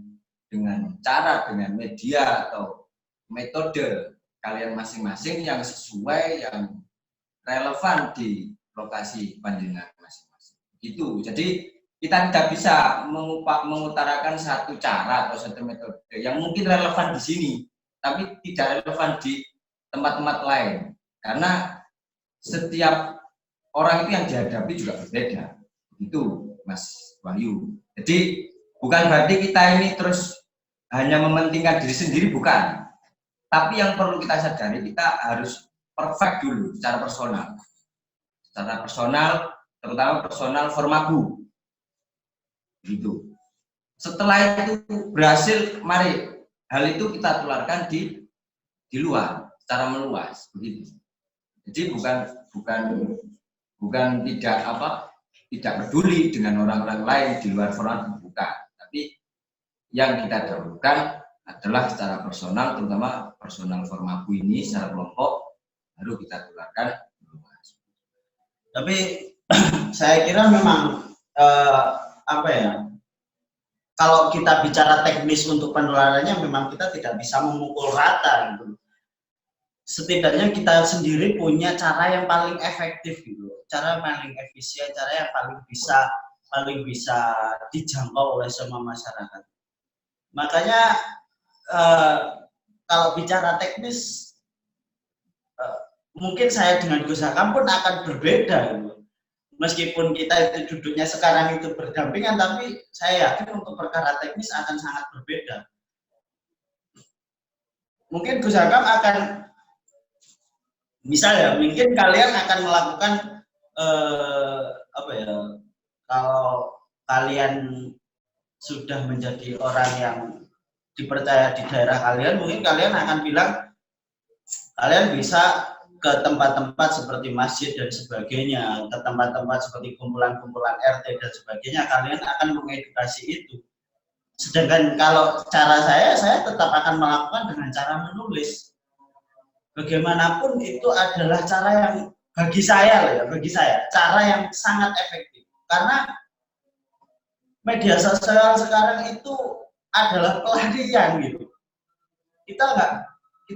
media atau metode kalian masing-masing yang sesuai, yang relevan di lokasi panjenengan masing-masing. Gitu. Jadi kita tidak bisa mengutarakan satu cara atau satu metode yang mungkin relevan di sini, tapi tidak relevan di tempat-tempat lain. Karena setiap orang itu yang dihadapi juga berbeda. Itu, Mas Wahyu. Jadi bukan berarti kita ini terus hanya mementingkan diri sendiri, bukan. Tapi yang perlu kita sadari, kita harus perfect dulu secara personal. Secara personal, terutama personal Formabu. Gitu. Setelah itu berhasil, mari hal itu kita tularkan di luar secara meluas, begitu. Jadi bukan tidak peduli dengan orang-orang lain di luar Formabu, bukan. Tapi yang kita dahulukan adalah secara personal, terutama personal Formabu ini secara kelompok, baru kita tularkan meluas. Tapi saya kira memang kalau kita bicara teknis untuk penularannya, memang kita tidak bisa memukul rata gitu. Setidaknya kita sendiri punya cara yang paling efektif gitu, cara paling efisien, cara yang paling bisa dijangkau oleh semua masyarakat. Makanya kalau bicara teknis, mungkin saya dengan Gus Hakam pun akan berbeda gitu. Meskipun kita itu duduknya sekarang itu berdampingan, tapi saya yakin untuk perkara teknis akan sangat berbeda. Mungkin Gus Hakam akan, misalnya, mungkin kalian akan melakukan kalau kalian sudah menjadi orang yang dipercaya di daerah kalian, mungkin kalian akan bilang kalian bisa ke tempat-tempat seperti masjid dan sebagainya, ke tempat-tempat seperti kumpulan-kumpulan RT dan sebagainya, kalian akan mengedukasi itu. Sedangkan kalau cara saya tetap akan melakukan dengan cara menulis. Bagaimanapun itu adalah cara yang bagi saya cara yang sangat efektif. Karena media sosial sekarang itu adalah pelarian gitu. Kita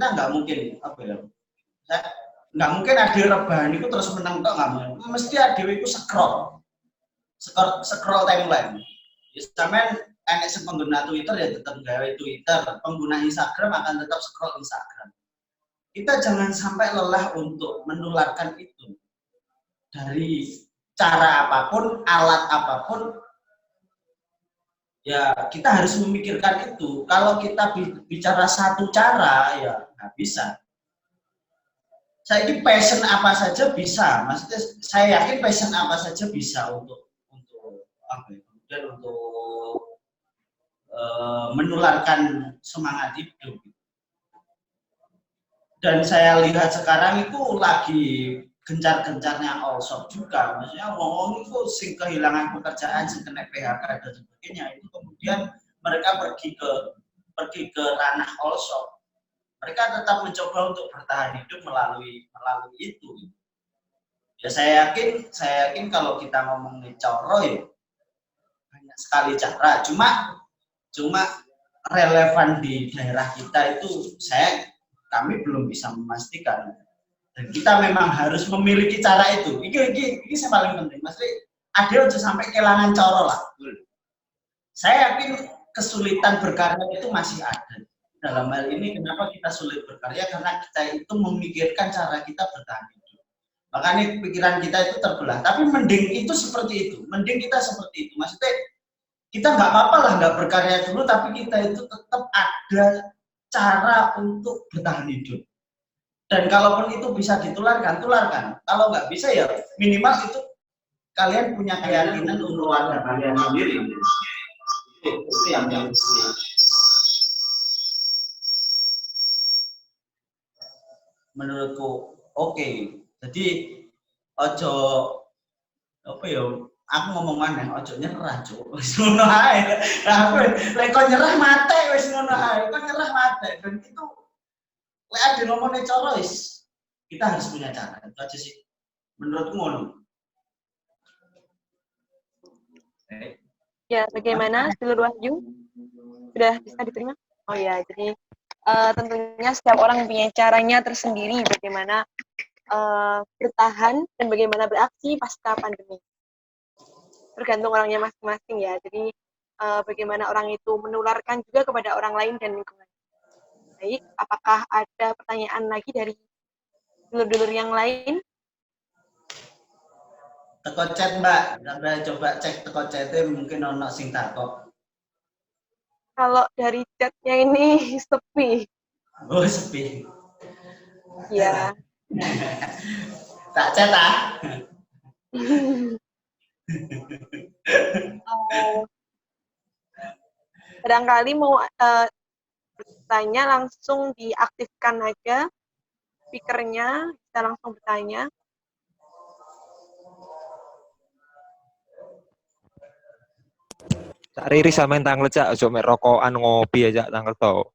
nggak mungkin apa ya? Nggak mungkin ada rebahan itu terus menang tok nggak mungkin. Mesti ada itu scroll timeline. Sampai enek pengguna Twitter ya tetap gawe Twitter, pengguna Instagram akan tetap scroll Instagram. Kita jangan sampai lelah untuk menularkan itu dari cara apapun, alat apapun. Ya kita harus memikirkan itu. Kalau kita bicara satu cara ya nggak bisa. Saya ini passion apa saja bisa. Maksudnya saya yakin passion apa saja bisa untuk apa ya, kemudian untuk menularkan semangat hidup. Dan saya lihat sekarang itu lagi gencar-gencarnya all shop juga. Maksudnya wong itu sing kehilangan pekerjaan, sing kena PHK dan sebagainya, itu kemudian mereka pergi ke ranah all shop. Mereka tetap mencoba untuk bertahan hidup melalui itu. Ya saya yakin kalau kita ngomongin coro ya banyak sekali cara. Cuma relevan di daerah kita itu kami belum bisa memastikan. Dan kita memang harus memiliki cara itu. Ini yang paling penting. Maksudnya ada aja sampai kehilangan coro lah. Saya yakin kesulitan berkarya itu masih ada. Dalam hal ini kenapa kita sulit berkarya? Karena kita itu memikirkan cara kita bertahan hidup. Makanya pikiran kita itu terbelah. Tapi mending itu seperti itu. Mending kita seperti itu. Maksudnya kita nggak apa-apa lah nggak berkarya dulu, tapi kita itu tetap ada cara untuk bertahan hidup. Dan kalaupun itu bisa ditularkan, tularkan. Kalau nggak bisa ya minimal itu kalian punya keyakinan untuk warga kalian sendiri. Itu yang menurutku oke. Jadi ojo apa ya? Aku ngomong mana? Ojo nyerah, Cuk. Wis ngono ae. Lah lek kok nyerah mate wis ngono ae. Kok nyerah mate. Dan itu lek ada ngomongnya coro kita harus punya cara. Itu aja sih. Menurutku ngono. Ya, bagaimana Sedulur Wahyu? Sudah bisa diterima? Oh ya, jadi tentunya setiap orang punya caranya tersendiri bagaimana bertahan dan bagaimana beraksi pasca pandemi. Tergantung orangnya masing-masing ya. Jadi bagaimana orang itu menularkan juga kepada orang lain dan lingkungan. Baik, apakah ada pertanyaan lagi dari dulur-dulur yang lain? Teko chat Mbak, coba cek teko chatnya mungkin ono sing takok. Kalau dari chatnya ini sepi. Oh sepi. Ya. Tak chat ah. Barangkali mau bertanya langsung diaktifkan aja speakernya, bisa langsung bertanya. Cak Riri sampean tanglet cak ojo mek rokokan ngopi aja tanglet to.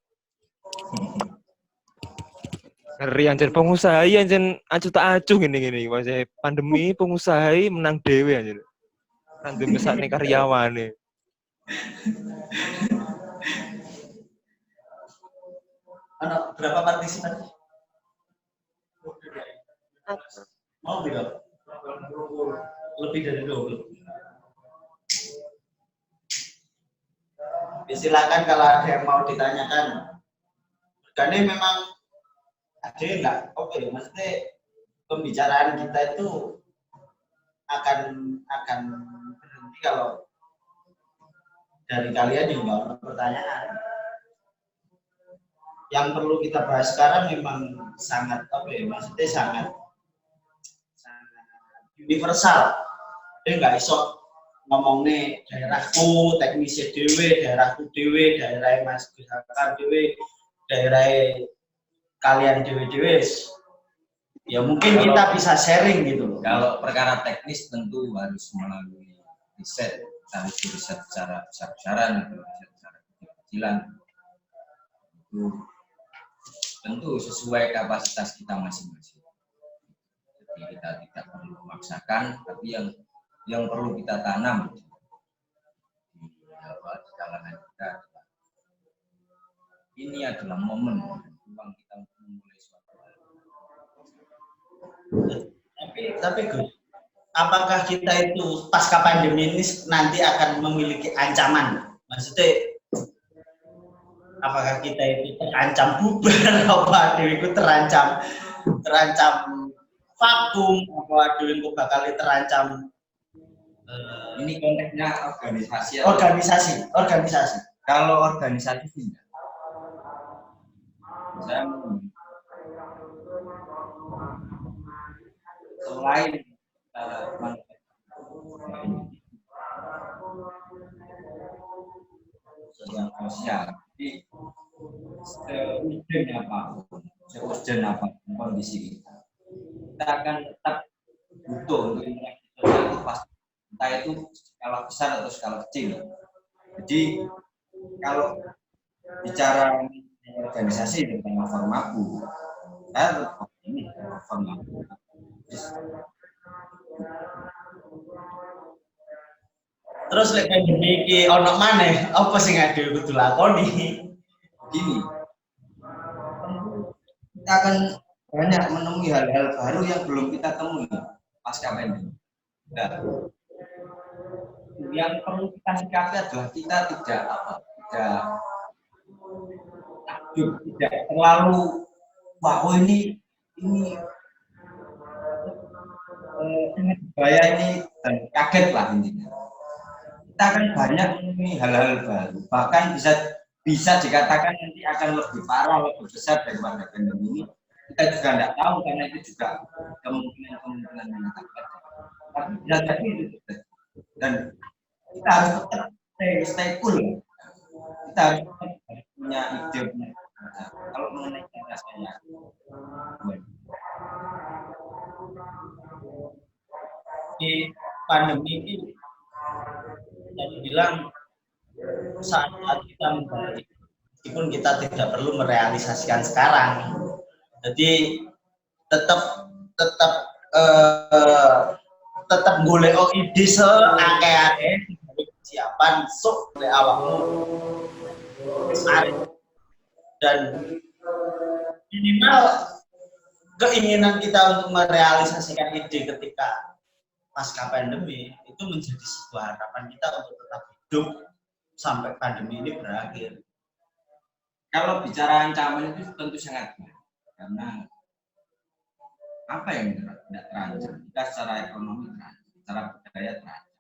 Ngeri anjen pengusaha anjen acuh tak acuh gini masih pandemi pengusaha menang dhewe anjen. Kan mesakne karyawane. Ano berapa partisipan? Mau tidak? Lebih dari 20. Silakan kalau ada yang mau ditanyakan. Karena memang ada yang enggak oke, maksudnya pembicaraan kita itu akan berhenti kalau dari kalian yang nggak pertanyaan. Yang perlu kita bahas sekarang memang sangat maksudnya sangat universal. Dia nggak iso ngomongnya daerahku, teknisnya dewe, daerahku dewe, daerah Mas Gus Hakam dewe, daerah kalian dewe. Ya mungkin kita bisa sharing gitu. Kalau perkara teknis tentu harus melalui riset, harus riset secara besar-besaran, riset secara perwakilan itu tentu sesuai kapasitas kita masing-masing. Jadi kita tidak perlu memaksakan, tapi yang perlu kita tanam di kalangan kita, ini adalah momen ruang kita untuk memulai suatu hal. Tapi Gus, apakah kita itu pasca pandemi ini nanti akan memiliki ancaman? Maksudnya, apakah kita itu terancam bubar, apa dewiku terancam vakum, apa dewiku bakal terancam? Ini konteksnya organisasi. Organisasi. Kalau organisasi tidak. Saya selain sosial, jadi seurgen apapun kondisi kita akan tetap butuh untuk interaksi sosial itu pasti, entah itu skala besar atau skala kecil. Jadi kalau bicara organisasi tentang Formaku, saya ini Formaku. Terus lek pandemi iki ono maneh, apa sing ade kudu lakoni? Gini, kita akan banyak menemui hal-hal baru yang belum kita temui pasca pandemi. Nah, yang perlu kita sikapi adalah kita tidak takjub, tidak terlalu wah ini sangat bahaya ini dan kaget lah intinya. Kita akan banyak menemui hal-hal baru, bahkan bisa dikatakan nanti akan lebih parah, lebih besar daripada pandemi ini. Kita juga tidak tahu karena itu juga kemungkinan yang akan terjadi. Tapi bisa jadi itu dan kita harus tetap stay cool. Kita harus tetap punya ide. Kalau mengenai cara saya, di pandemi ini saya bilang saat kita membalik, meskipun kita tidak perlu merealisasikan sekarang. Jadi tetap golek ide seakeh-akeh persiapan sok oleh awakmu dan minimal keinginan kita untuk merealisasikan ide ketika pasca pandemi itu menjadi sebuah harapan kita untuk tetap hidup sampai pandemi ini berakhir. Kalau bicara ancaman itu tentu sangat baik, karena apa yang tidak terancam? Kita secara ekonomi terancam, secara budaya terancam,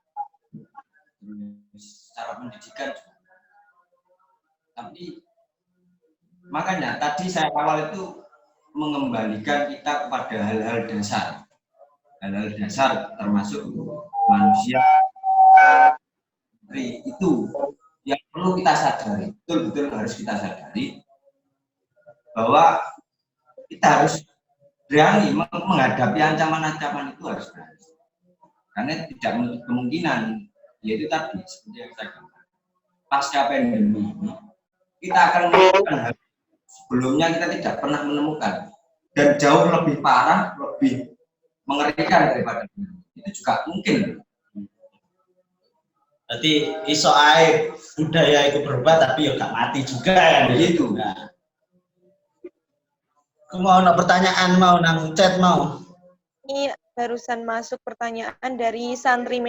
secara pendidikan juga. Tapi makanya tadi saya awal itu mengembalikan kita kepada hal-hal dasar termasuk manusia itu yang perlu kita sadari, betul-betul harus kita sadari bahwa kita harus berani menghadapi ancaman-ancaman itu, harus berani. Karena tidak menutup kemungkinan, yaitu tadi seperti yang saya katakan, pasca pandemi ini kita akan menemukan hal sebelumnya kita tidak pernah menemukan dan jauh lebih parah, lebih mengerikan daripada ini. Itu juga mungkin. Berarti iso ae budaya itu berubah tapi ya gak mati juga kan begitu. Nah. Aku mau pertanyaan, mau nang chat mau. Ini barusan masuk pertanyaan dari santri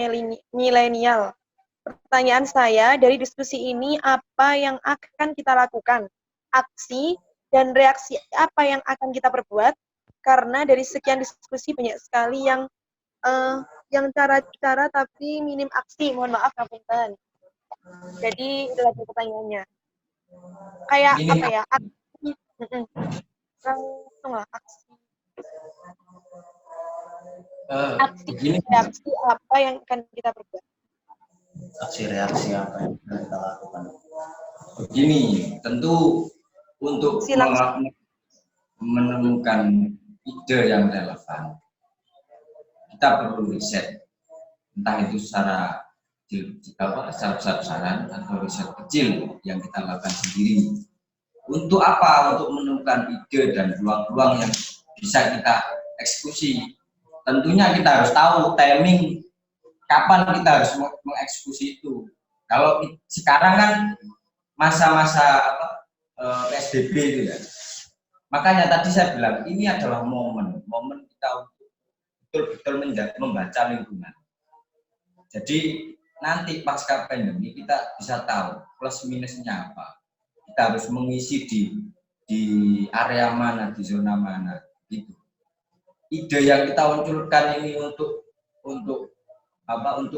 milenial. Pertanyaan saya, dari diskusi ini apa yang akan kita lakukan? Aksi dan reaksi apa yang akan kita perbuat? Karena dari sekian diskusi banyak sekali yang cara-cara tapi minim aksi. Mohon maaf ngapunten. Jadi itu lagi pertanyaannya. Kayak apa ya? Aksi. Langsung lah aksi. Reaksi apa yang akan kita perbuat? Aksi reaksi apa yang kita lakukan? Begini, tentu untuk menemukan ide yang relevan, kita perlu riset, entah itu secara kecil, secara besar-besaran atau riset kecil yang kita lakukan sendiri. Untuk apa? Untuk menemukan ide dan peluang-peluang yang bisa kita eksekusi. Tentunya kita harus tahu timing kapan kita harus mengeksekusi itu. Kalau sekarang kan masa-masa PSBB itu ya. Makanya tadi saya bilang ini adalah momen kita untuk betul-betul membaca lingkungan. Jadi nanti pasca pandemi kita bisa tahu plus minusnya apa. Kita harus mengisi di area mana, di zona mana, gitu. Ide yang kita munculkan ini untuk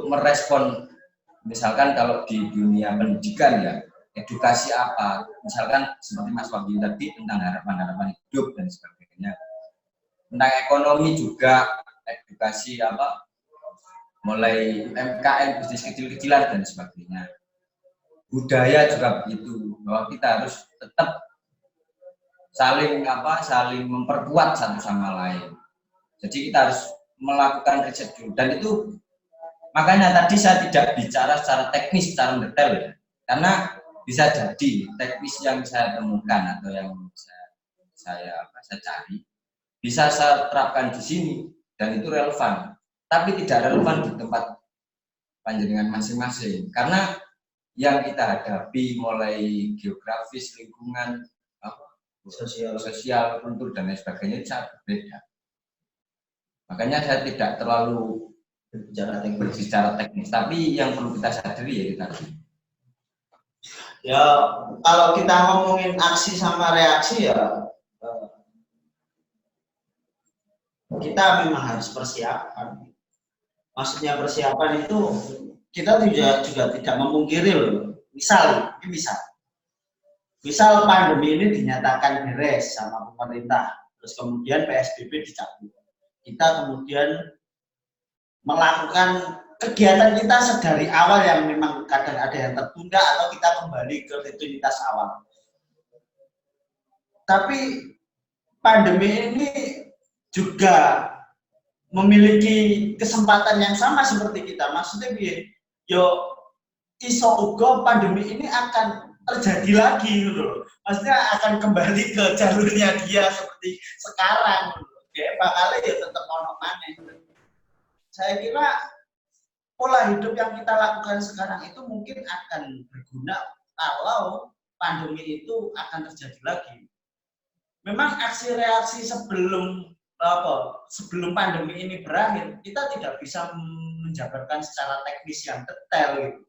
merespon, misalkan kalau di dunia pendidikan ya, edukasi apa, misalkan seperti Mas Wahyu tadi tentang harapan-harapan hidup dan sebagainya. Tentang ekonomi juga edukasi mulai UMKM, bisnis kecil-kecilan dan sebagainya. Budaya juga begitu, bahwa kita harus tetap saling memperkuat satu sama lain. Jadi kita harus melakukan riset dulu, dan itu makanya tadi saya tidak bicara secara teknis, secara detail ya, karena bisa jadi teknis yang saya temukan atau yang saya cari bisa saya terapkan di sini dan itu relevan, tapi tidak relevan di tempat panjenengan masing-masing, karena yang kita hadapi mulai geografis, lingkungan, sosial, kultur dan lain sebagainya sangat berbeda. Makanya saya tidak terlalu berbicara teknis, tapi yang perlu kita sadari ya kita. Ya, kalau kita ngomongin aksi sama reaksi ya kita memang harus persiapan. Maksudnya persiapan itu kita juga tidak memungkiri loh. Misal pandemi ini dinyatakan beres sama pemerintah, terus kemudian PSBB dicabut. Kita kemudian melakukan kegiatan kita sedari awal yang memang kadang ada yang tertunda atau kita kembali ke rutinitas awal. Tapi pandemi ini juga memiliki kesempatan yang sama seperti kita. Maksudnya iso uga pandemi ini akan terjadi lagi gitu. Maksudnya akan kembali ke jalurnya dia seperti sekarang. Kayak bakalnya ya tetap ono maneh. Saya kira pola hidup yang kita lakukan sekarang itu mungkin akan berguna kalau pandemi itu akan terjadi lagi. Memang aksi reaksi sebelum pandemi ini berakhir, kita tidak bisa menjabarkan secara teknis yang detail gitu.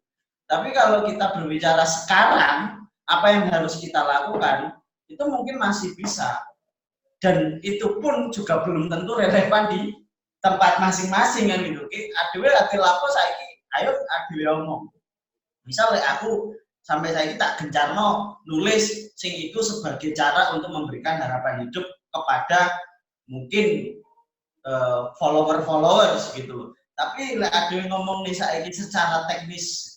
Tapi kalau kita berbicara sekarang, apa yang harus kita lakukan, itu mungkin masih bisa. Dan itu pun juga belum tentu relevan di tempat masing-masing kan gitu. Adewe lagi lapo saiki, ayo adewe ngomong. Misalnya aku sampai saiki tak gencarno nulis sing itu sebagai cara untuk memberikan harapan hidup kepada mungkin followers gitu. Tapi lek adewe ngomong nih saiki secara teknis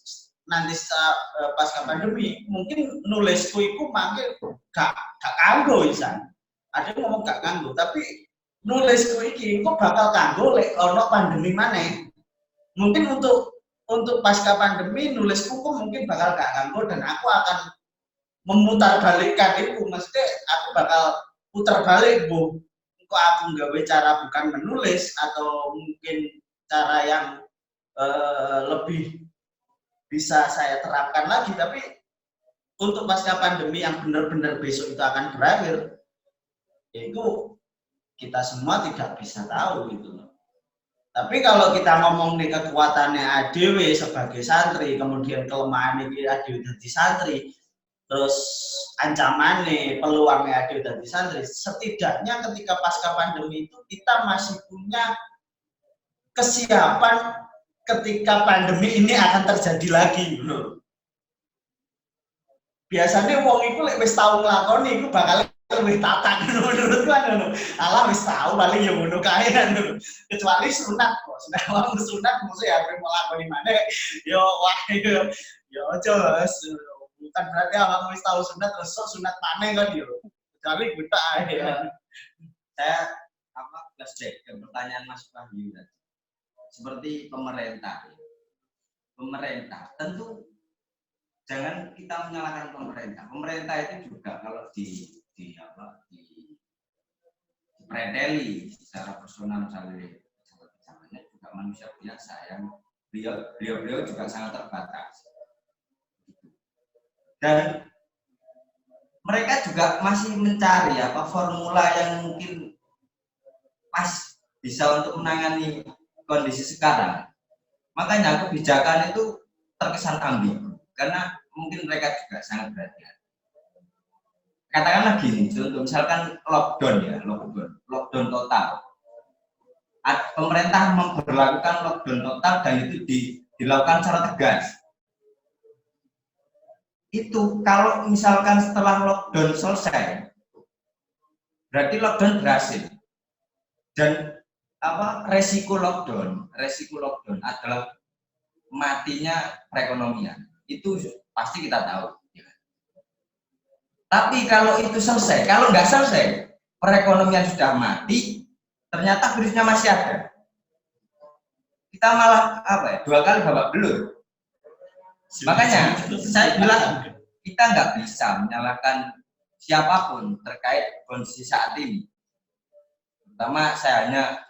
nanti pasca pandemi, mungkin nulisku iku mangke gak kanggo isan. Ada ngomong gak kanggo, tapi nulisku iki kok bakal kanggo lek ono pandemi maneh. Mungkin untuk pasca pandemi nulisku kok mungkin bakal gak kanggo dan aku akan memutarbalikkan itu. Maksudnya aku bakal putar balik, Bu. Kok aku nggawe cara bukan menulis atau mungkin cara yang lebih bisa saya terapkan lagi, tapi untuk pasca pandemi yang benar-benar besok itu akan berakhir, itu kita semua tidak bisa tahu gitu loh. Tapi kalau kita ngomong nih kekuatannya ADW sebagai santri, kemudian kelemahan ini ADW jadi santri, terus ancamannya peluangnya ADW jadi santri, setidaknya ketika pasca pandemi itu kita masih punya kesiapan ketika pandemi ini akan terjadi lagi loh. Biasanya wong iku lek wis tau nglakoni iku bakal luwih tatang menurutku anu. Alah wis tau paling ya ngono kae anu. Kecuali sunat kok. Sunat mesti ya mau lakoni maneh yo wah yo aja bukan berarti awakmu wis tau sunat terus sunat maneh kan yo. Kecuali buta ae. Saya flashback ke pertanyaan Mas Wahyu tadi. Seperti pemerintah pemerintah, tentu jangan kita menyalahkan pemerintah. Pemerintah itu juga kalau dipreteli secara personal misalnya juga manusia biasa yang beliau juga sangat terbatas. Dan mereka juga masih mencari formula yang mungkin pas bisa untuk menangani kondisi sekarang. Makanya kebijakan itu terkesan ambigu karena mungkin mereka juga sangat berhati-hati. Katakanlah gini, contoh misalkan lockdown total. Pemerintah memperlakukan lockdown total dan itu dilakukan secara tegas. Itu kalau misalkan setelah lockdown selesai, berarti lockdown berhasil. Dan resiko lockdown adalah matinya perekonomian. Itu pasti kita tahu. Ya. Tapi kalau itu selesai, kalau nggak selesai, perekonomian sudah mati, ternyata virusnya masih ada. Kita malah dua kali babak belur. Makanya saya bilang kita nggak bisa menyalahkan siapapun terkait kondisi saat ini. Pertama saya hanya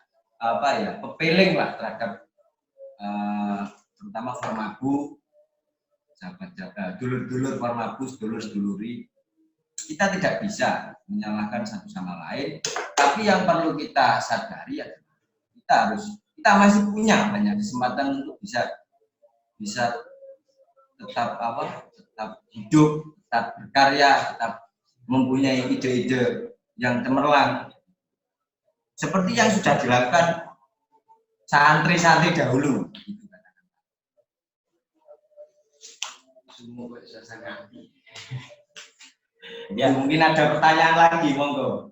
pepeling lah terhadap terutama Formabu, sahabat dulur-dulur Formabu, sedulur-seduluri. Kita tidak bisa menyalahkan satu sama lain, tapi yang perlu kita sadari adalah kita masih punya banyak kesempatan untuk bisa tetap hidup, tetap berkarya, tetap mempunyai ide-ide yang cemerlang. Seperti yang sudah dilakukan santri-santri dahulu. Ya, mungkin ada pertanyaan lagi, monggo.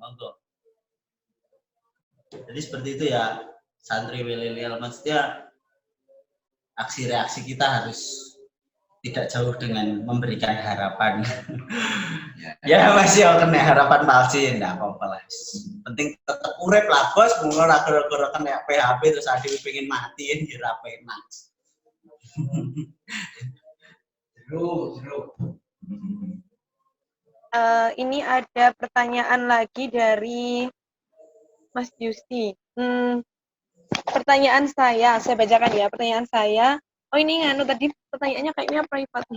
Jadi seperti itu ya, santri milenial, maksudnya aksi reaksi kita harus tidak jauh dengan memberikan harapan. Ya masih kena harapan palsu, enggak apa-apa lah. Penting tetap urip lah bos, mulu ra kena PHP terus adewe pengen matiin kira penak. Seru. Ini ada pertanyaan lagi dari Mas Yusti. Pertanyaan saya bacakan ya. Pertanyaan saya, ini tadi pertanyaannya kayaknya private.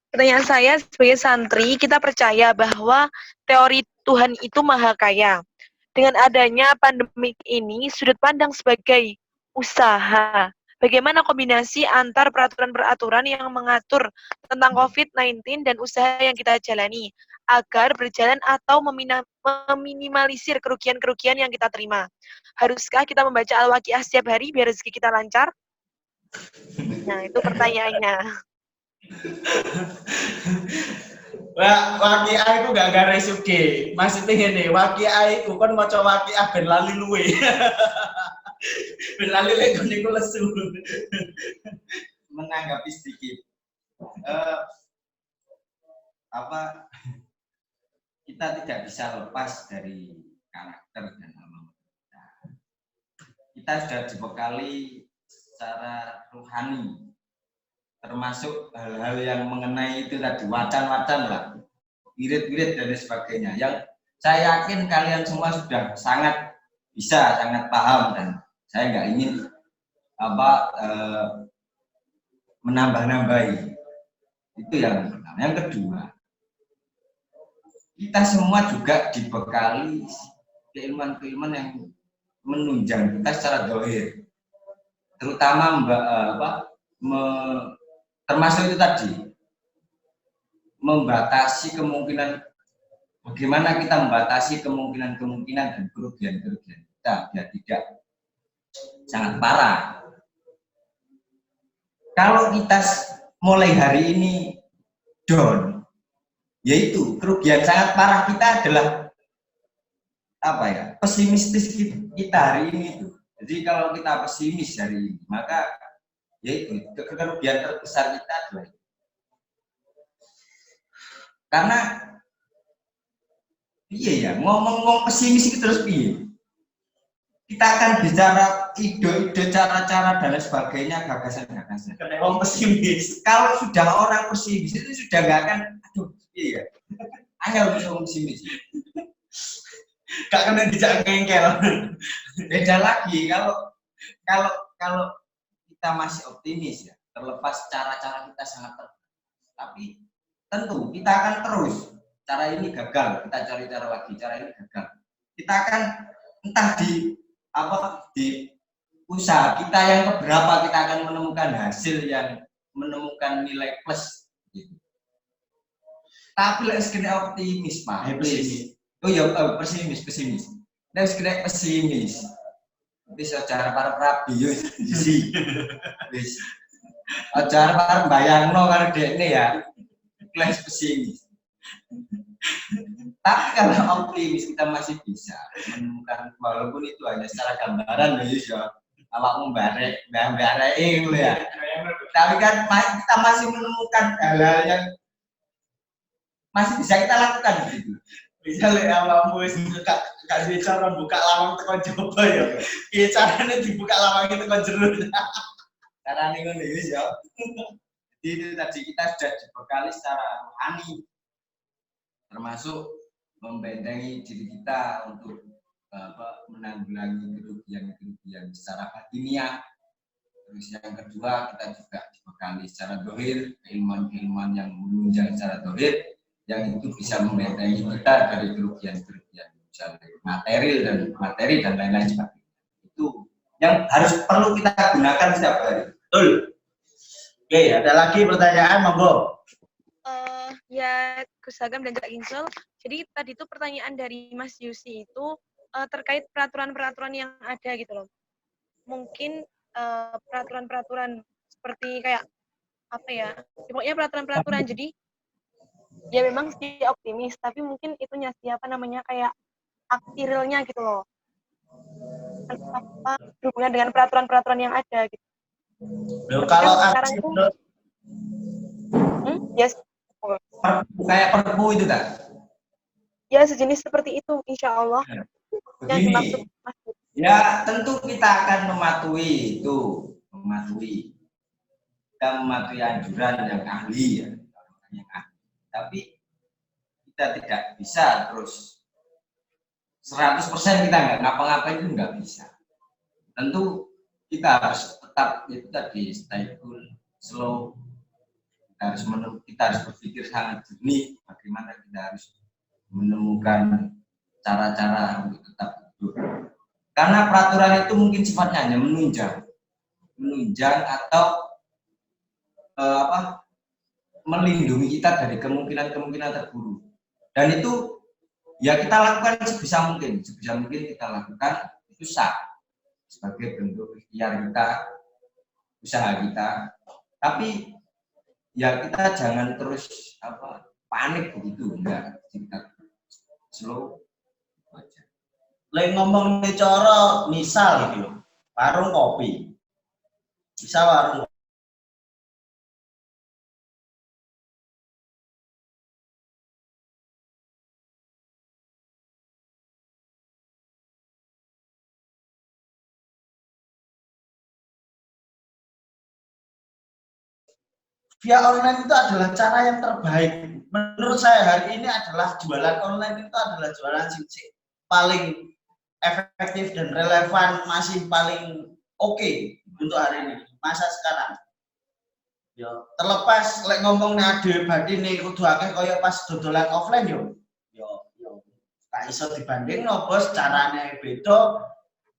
Pertanyaan saya, sebagai santri, kita percaya bahwa teori Tuhan itu maha kaya. Dengan adanya pandemik ini, sudut pandang sebagai usaha, bagaimana kombinasi antar peraturan-peraturan yang mengatur tentang COVID-19 dan usaha yang kita jalani, agar berjalan atau meminimalisir kerugian-kerugian yang kita terima. Haruskah kita membaca Al-Waqiah setiap hari biar rezeki kita lancar? Nah, itu pertanyaannya. Waqiah itu gak gara suge. Maksudnya ngene, waqiah itu kan maca waqiah ben lali luwe. Ben lali lek niku lesu. Menanggapi sedikit. Kita tidak bisa lepas dari karakter dan alma kita. Kita sudah dibekali secara rohani, termasuk hal-hal yang mengenai itu tadi, wacan-wacan lah, wirid-wirid dan sebagainya, yang saya yakin kalian semua sudah sangat bisa, sangat paham, dan saya nggak ingin menambah-nambahi. Itu yang pertama. Yang kedua, kita semua juga dibekali keilmuan-keilmuan yang menunjang kita secara zahir, terutama termasuk itu tadi, membatasi kemungkinan, bagaimana kita membatasi kemungkinan dan kerugian-kerugian kita biar tidak sangat parah. Kalau kita mulai hari ini down, yaitu kerugian sangat parah kita adalah pesimistis kita hari ini itu. Jadi kalau kita pesimis hari ini, maka yaitu kerugian terbesar kita adalah itu. Karena ngomong pesimis itu terus piye? kita akan bicara ide-ide, cara-cara dan lain sebagainya, gagasan-gagasan. Kena orang pesimis. Kalau sudah orang pesimis itu sudah nggak akan, aduh, iya, angel bisa pesimis. Gak kena dijak ngengkel. Beda lagi kalau kita masih optimis ya, terlepas cara-cara kita sangat terbatas, tapi tentu kita akan terus. Cara ini gagal, kita cari cara lagi. Cara ini gagal, kita akan entah di usaha kita yang keberapa kita akan menemukan hasil yang menemukan nilai plus gitu. Tapi lek kena optimis Pak, pesimis. Oh ya pesimis. Lek kena pesimis. Bisa cara para rabi yo isi. Wis. Acara para bayangno karo dekne ya. Lek pesimis. Tapi kalau optimis kita masih bisa menemukan, walaupun itu hanya secara gambaran ya, awakmu barek gitu ya. Tapi kan kita masih menemukan hal-hal yang masih bisa kita lakukan gitu. Misalnya awakmu wis gak cara buka lawang tekan coba ya. Piye carane dibuka lawang itu tekan jero. Carane ngono ya. Jadi itu tadi kita sudah dibekali secara rohani, termasuk membentengi diri kita untuk menanggulangi kerugian secara batiniah. Terus yang kedua kita juga dibekali secara dohir, keilmuan yang menunjang secara dohir, yang itu bisa membentengi kita dari kerugian misalnya materi dan lain-lain sebagainya. Itu yang perlu kita gunakan setiap hari. Betul. Oke, ada lagi pertanyaan, monggo. Ya, Gus Agam dan Cak Ginzel. Jadi tadi itu pertanyaan dari Mas Yusi itu terkait peraturan-peraturan yang ada gitu loh. Mungkin peraturan-peraturan seperti kayak apa ya? Pokoknya peraturan-peraturan. Jadi ya memang sih optimis, tapi mungkin itunya siapa namanya kayak aksi realnya gitu loh. Apa berhubungan dengan peraturan-peraturan yang ada gitu. Loh, kalau sekarang aksi itu yes. Kayak perpu itu kan? Ya sejenis seperti itu, insya Allah. Yang dimaksud Mas. Ya tentu kita akan mematuhi anjuran yang ahli ya, tapi kita tidak bisa terus 100% kita nggak ngapa-ngapain, itu nggak bisa. Tentu kita harus tetap itu tadi stay cool, slow. Kita harus berpikir sangat jernih bagaimana kita harus menemukan cara-cara untuk tetap hidup. Karena peraturan itu mungkin sifatnya hanya menunjang atau melindungi kita dari kemungkinan terburuk. Dan itu ya kita lakukan sebisa mungkin kita lakukan, itu sah sebagai bentuk ikhtiar kita, usaha kita. Tapi ya kita jangan terus panik begitu, enggak, kita slow aja. Lek ngomong cara misal gitu, warung kopi. Bisa warung via online itu adalah cara yang terbaik. Menurut saya hari ini adalah jualan online itu adalah jualan paling efektif dan relevan, masih paling oke untuk hari ini, masa sekarang. Yo, terlepas lek ngomongnya ade badine kudu akeh kaya pas dodolan offline yo. Gak iso dibandingno, Bos, caranya beda,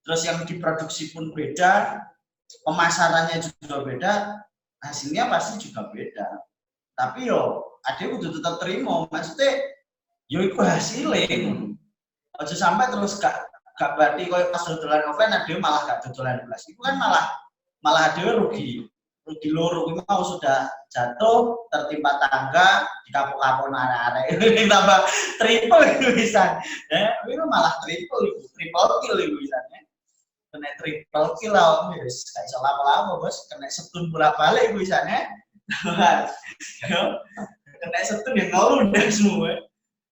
terus yang diproduksi pun beda, pemasarannya juga beda, hasilnya pasti juga beda. Tapi yo ade kudu tetap terima, maksudnya yo iku hasilnya. Aja sampai terus gak berarti koyo pas dodolan offline ade malah gak dodolan belas. Itu kan malah ade rugi loro, itu mau sudah jatuh tertimpa tangga di kapok-kapok arek-arek ini tambah triple itu bisa ya, itu malah triple kill itu bisa kena triple kill lah, wis gak iso lama-lama, Bos, kena setun bolak-balik itu bisa kena setun yang ngeludah semua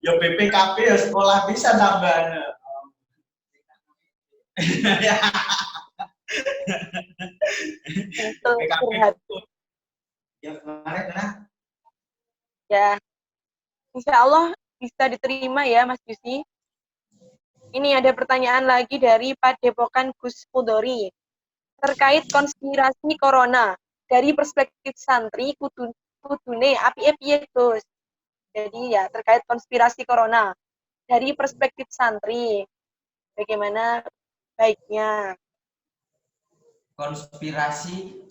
ya, BPKB ya sekolah bisa tambah Curhat. Yang kemarin nah. Ya, insya Allah bisa diterima ya Mas Yusi. Ini ada pertanyaan lagi dari Padepokan Gus Pudori terkait konspirasi corona dari perspektif santri kudune api Gus. Jadi ya terkait konspirasi corona dari perspektif santri bagaimana baiknya. Konspirasi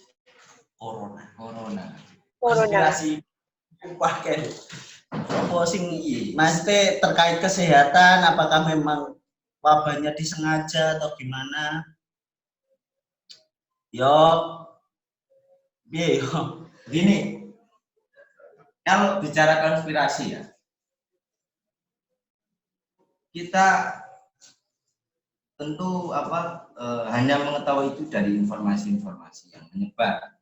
Corona. Corona. Konspirasi pakai apa sing maksudnya terkait kesehatan, apakah memang wabahnya disengaja atau gimana? Yo, gini, kalau bicara konspirasi ya, kita tentu hanya mengetahui itu dari informasi-informasi yang menyebar,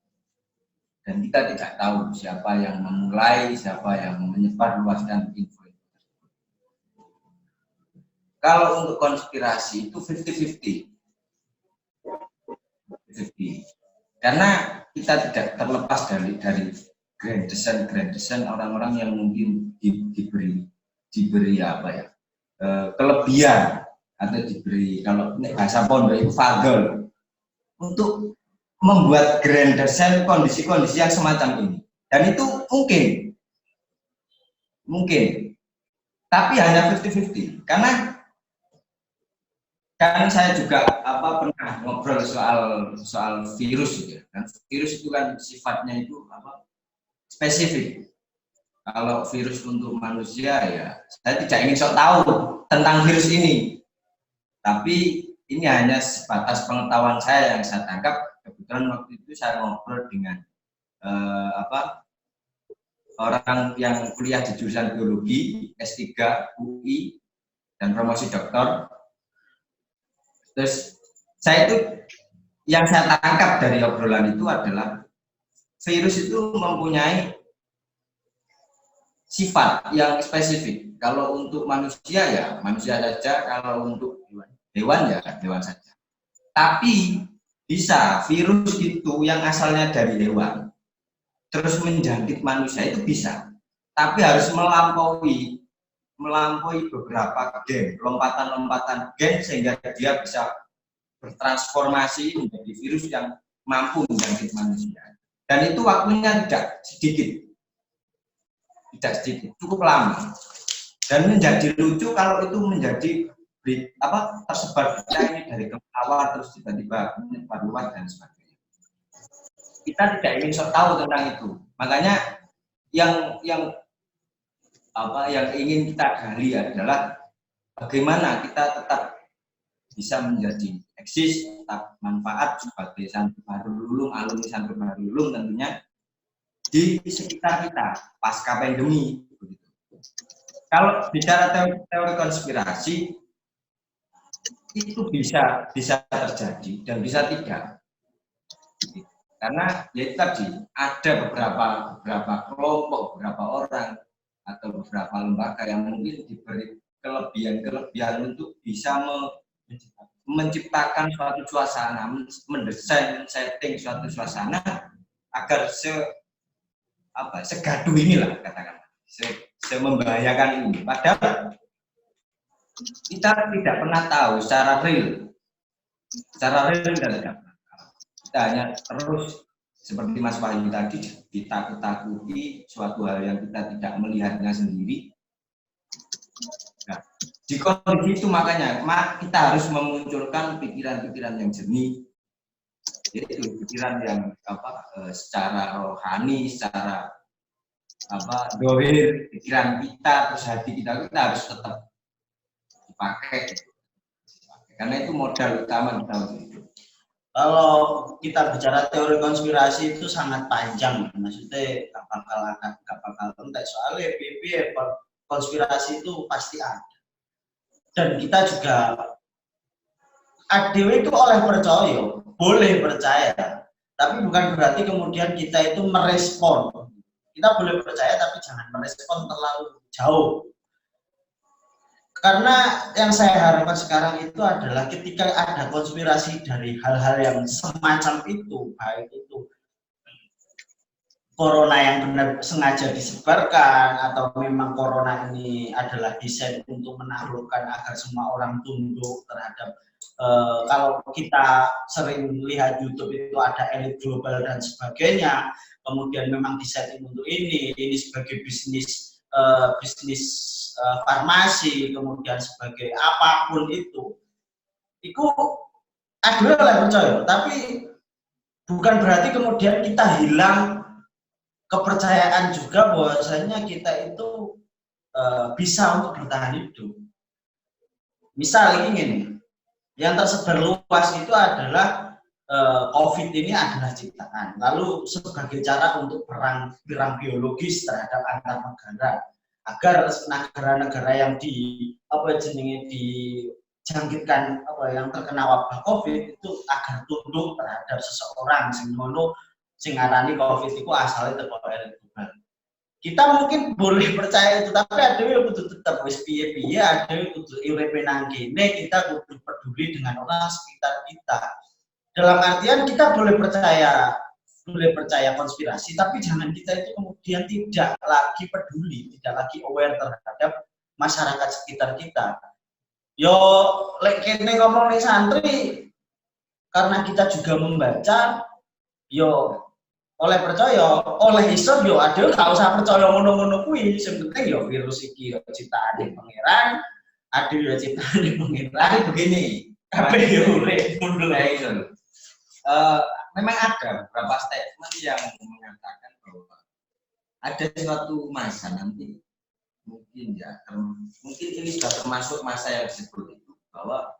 dan kita tidak tahu siapa yang memulai, siapa yang menyebarluaskan info itu. Kalau untuk konspirasi itu 50-50. Karena kita tidak terlepas dari grand design orang-orang yang mungkin diberi kelebihan atau diberi, kalau bahasa pondok itu fadl, untuk membuat grand design kondisi-kondisi yang semacam ini. Dan itu mungkin, tapi hanya 50-50. Karena kan saya juga pernah ngobrol soal virus gitu ya. Kan virus itu kan sifatnya itu spesifik. Kalau virus untuk manusia ya saya tidak ingin sok tahu tentang virus ini. Tapi ini hanya sebatas pengetahuan saya yang saya tangkap. Kebetulan waktu itu saya ngobrol dengan orang yang kuliah di jurusan biologi S3 UI dan promosi doktor. Terus saya itu yang saya tangkap dari obrolan itu adalah virus itu mempunyai sifat yang spesifik. Kalau untuk manusia ya manusia saja, kalau untuk hewan ya hewan saja. Tapi bisa virus itu yang asalnya dari hewan terus menjangkit manusia itu bisa. Tapi harus melampaui beberapa gen, lompatan-lompatan gen sehingga dia bisa bertransformasi menjadi virus yang mampu menjangkit manusia. Dan itu waktunya tidak sedikit, cukup lama. Dan menjadi lucu kalau itu menjadi tersebar ini dari awal terus tiba-tiba menyebar luas dan sebagainya. Kita tidak ingin tahu tentang itu. Makanya yang ingin kita gali adalah bagaimana kita tetap bisa menjadi eksis, tetap manfaat sebagai santri Bahrul Ulum, alumni santri Bahrul Ulum tentunya di sekitar kita pasca pandemi. Kalau bicara teori konspirasi itu bisa terjadi dan bisa tidak. Karena ya tadi ada beberapa kelompok, beberapa orang atau beberapa lembaga yang mungkin diberi kelebihan untuk bisa menciptakan suatu suasana, mendesain, setting suatu suasana agar segaduh inilah katakan, semembahayakan ini. Padahal kita tidak pernah tahu secara real dan tidak pernah tahu. Kita hanya terus seperti Mas Wahyu tadi ditakut-takuti suatu hal yang kita tidak melihatnya sendiri. Nah, di kondisi itu makanya kita harus memunculkan pikiran-pikiran yang jernih, yaitu pikiran yang secara rohani, secara dohir, pikiran kita, terus hati kita harus tetap dipakai. Karena itu modal utama kita untuk hidup. Kalau kita bicara teori konspirasi itu sangat panjang, maksudnya gak bakal entek soalnya konspirasi itu pasti ada. Dan kita juga ADW itu boleh percaya, tapi bukan berarti kemudian kita itu merespon. Kita boleh percaya tapi jangan merespon terlalu jauh. karena yang saya harapkan sekarang itu adalah ketika ada konspirasi dari hal-hal yang semacam itu, baik itu corona yang benar sengaja disebarkan atau memang corona ini adalah desain untuk menaklukkan agar semua orang tunduk terhadap kalau kita sering lihat YouTube itu ada elit global dan sebagainya, kemudian memang desain untuk ini sebagai bisnis farmasi, kemudian sebagai apapun itu ada lah percaya, tapi bukan berarti kemudian kita hilang kepercayaan juga bahwasanya kita itu bisa untuk bertahan hidup. Misal ini, yang tersebar luas itu adalah COVID ini adalah ciptaan. Lalu sebagai cara untuk perang biologis terhadap antar negara, agar negara-negara yang dijangkitkan yang terkena wabah COVID itu agar tunduk terhadap seseorang sing ngarani COVID itu asalnya teko elit global. Kita mungkin boleh percaya itu, tapi ada yang kudu tetap wis piye-piye, ada yang kudu uripe nang kene, kita kudu peduli dengan orang sekitar kita. Dalam artian kita boleh percaya konspirasi, tapi jangan kita itu kemudian tidak lagi peduli, tidak lagi aware terhadap masyarakat sekitar kita. Yo lek kene ngomong nih santri, karena kita juga membaca, yo oleh percaya, oleh iso yo ada gak usah percaya ngono-ngono kuwi, sing penting yo virus iki yo ciptaane pangeran, ada yo ciptaane pangeran begini. Kabeh yo urip mundur ae ngono. Memang ada beberapa statement yang mengatakan bahwa ada suatu masa nanti mungkin ini sudah termasuk masa yang disebut itu, bahwa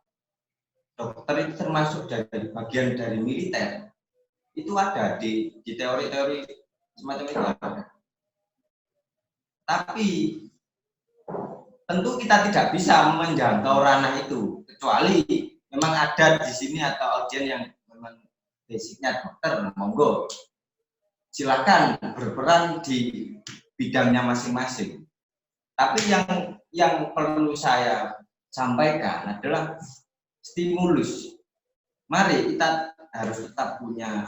dokter itu termasuk dari bagian dari militer. Itu ada di teori-teori semacam itu ada. Tapi tentu kita tidak bisa menjangkau ranah itu, kecuali memang ada di sini atau audiens yang memang basicnya dokter, monggo silakan berperan di bidangnya masing-masing. Tapi yang perlu saya sampaikan adalah stimulus. Mari kita harus tetap punya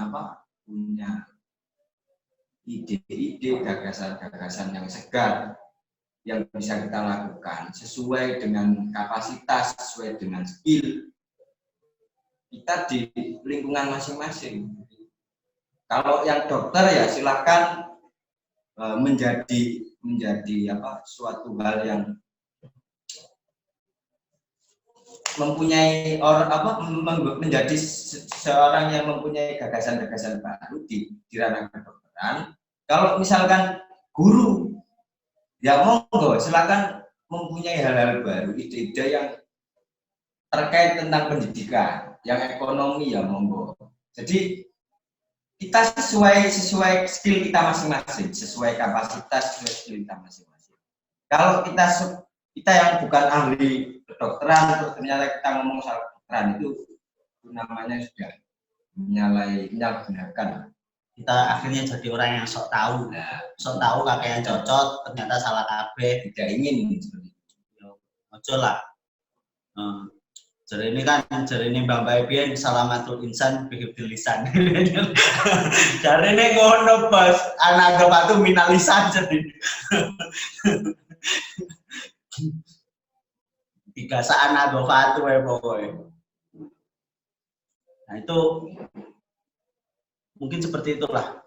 ide-ide, gagasan-gagasan yang segar yang bisa kita lakukan sesuai dengan kapasitas, sesuai dengan skill kita di lingkungan masing-masing. Kalau yang dokter ya silakan menjadi suatu hal yang mempunyai menjadi seorang yang mempunyai gagasan-gagasan baru di ranah kedokteran. Kalau misalkan guru, ya monggo silakan mempunyai hal-hal baru, ide-ide yang terkait tentang pendidikan, yang ekonomi ya monggo. Jadi kita sesuai skill kita masing-masing, sesuai kapasitas, sesuai skill kita masing-masing. Kalau kita yang bukan ahli kedokteran, terus ternyata kita ngomong soal kedokteran, itu namanya sudah menyalahgunakan. Kita akhirnya jadi orang yang sok tahu, sok tahu kakek yang cocok, ternyata salah kabeh, tidak ingin seperti itu. Ojo lah. Jadi ini Mbak Bian salamatul insan bihifdil lisan. Jadi ini ngono bos, anak agama minal lisan jadi. Tiga anak agama ya pokoknya. Nah itu mungkin seperti itulah.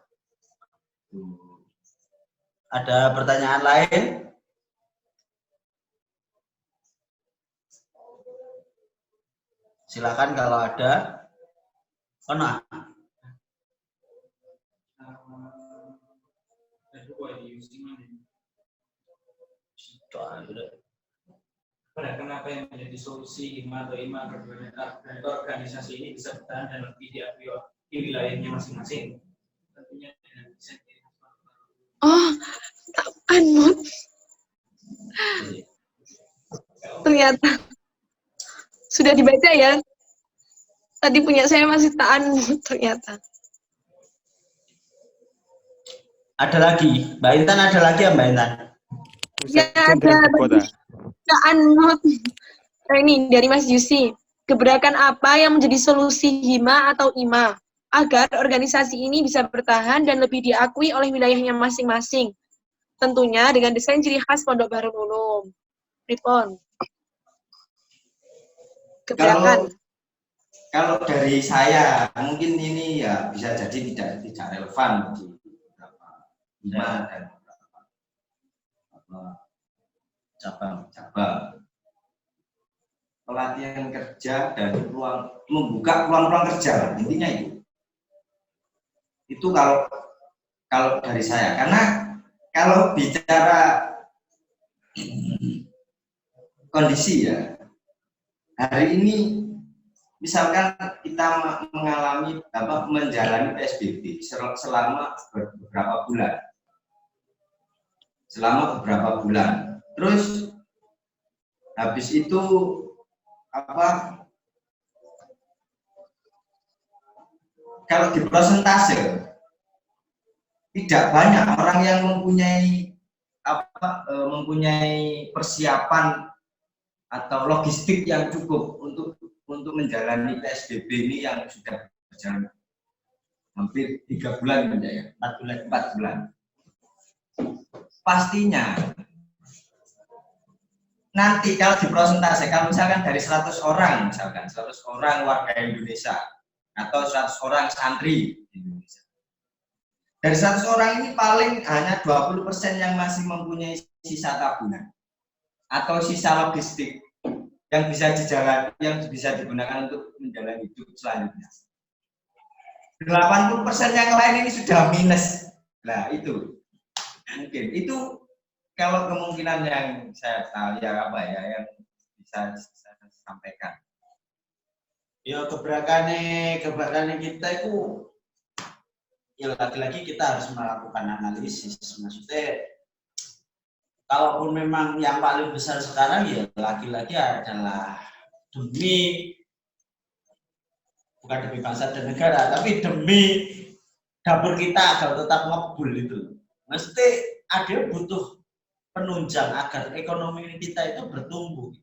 Ada pertanyaan lain? Silakan kalau ada. Mana? Kenapa yang menjadi solusi hima atau hima agar organisasi ini bisa bertahan dan lebih diakui di wilayahnya masing-masing? Tentunya dengan desain. Anmut. Ternyata sudah dibaca ya. Tadi punya saya masih Anmut ternyata. Ada lagi, Mbak Intan ada lagi ya Mbak Intan? Ya ada. Kak Anmut. Nah, ini dari Mas Yusi. Gebrakan apa yang menjadi solusi HIMA atau IMA agar organisasi ini bisa bertahan dan lebih diakui oleh wilayahnya masing-masing? Tentunya dengan desain ciri khas Pondok Baru Nulung. Ripon. Gebrakan. Kalau dari saya mungkin ini ya bisa jadi tidak relevan di beberapa IMA dan beberapa cabang. Pelatihan kerja dan membuka peluang kerja, intinya itu kalau dari saya, karena kalau bicara kondisi ya hari ini misalkan kita menjalani PSBB selama beberapa bulan, terus habis itu kalau di persentase tidak banyak orang yang mempunyai persiapan atau logistik yang cukup untuk menjalani PSBB ini yang sudah berjalan hampir 3 bulan ya, 4 bulan. Pastinya nanti kalau dipresentasikan misalkan dari 100 orang warga Indonesia atau 100 orang santri di Indonesia. Dari 100 orang ini paling hanya 20% yang masih mempunyai sisa tabungan atau sisa logistik yang bisa digunakan untuk menjalani hidup selanjutnya. 80% yang lain ini sudah minus. Nah, itu mungkin itu kalau kemungkinan yang saya tahu yang bisa saya sampaikan. Ya gebrakannya kita itu ya lagi-lagi kita harus melakukan analisis. Maksudnya kalaupun memang yang paling besar sekarang ya lagi-lagi adalah bukan demi bangsa dan negara, tapi demi dapur kita agar tetap ngebul itu. Maksudnya ada butuh penunjang agar ekonomi kita itu bertumbuh.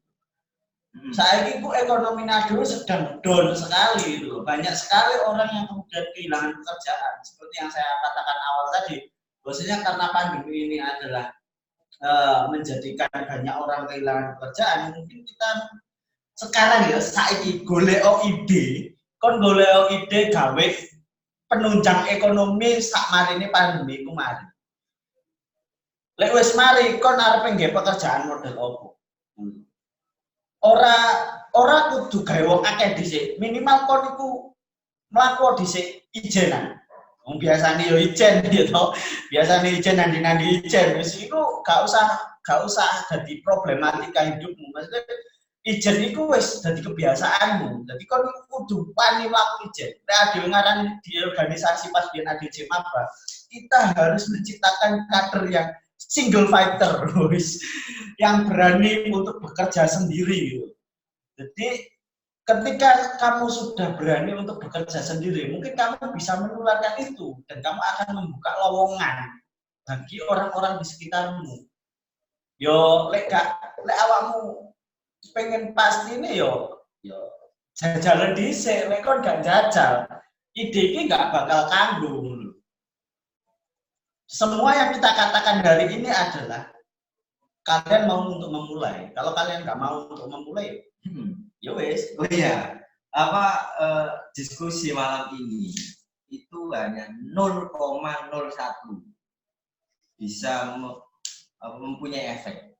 Saat ini ekonomi Nado sedang down sekali itu. Banyak sekali orang yang kemudian kehilangan pekerjaan. Seperti yang saya katakan awal tadi, bahwasanya karena pandemi ini adalah menjadikan banyak orang kehilangan pekerjaan. Mungkin kita sekarang ya saiki golek ide gawe penunjang ekonomi sak marine pandemi ku mari. Lek wis mari kon arep nggih pekerjaan model opo? Ora kudu gawe wong akeh dhisik, minimal kon iku mlaku dhisik ijenan. Wong biasane yo ijen gitu. Biasane ijen nandi ijen wis iku gak usah dadi problematika hidupmu. Maksudnya ijen iku wis dadi kebiasaanmu. Dadi kon kudu wani mlaku ijen. Nek ade ngarani di organisasi pas biyen ADC Maba, kita harus menciptakan kader yang single fighter, yang berani untuk bekerja sendiri gitu. Jadi ketika kamu sudah berani untuk bekerja sendiri, mungkin kamu bisa menularkan itu dan kamu akan membuka lowongan bagi orang-orang di sekitarmu. Yo lek awakmu pengen pasti ini yo jalan dhisik, lek kon gak jajal, ide ini gak bakal kanggo. Semua yang kita katakan hari ini adalah kalian mau untuk memulai. Kalau kalian nggak mau untuk memulai, ya wes. Oh iya, diskusi malam ini itu hanya 0,01 bisa mempunyai efek.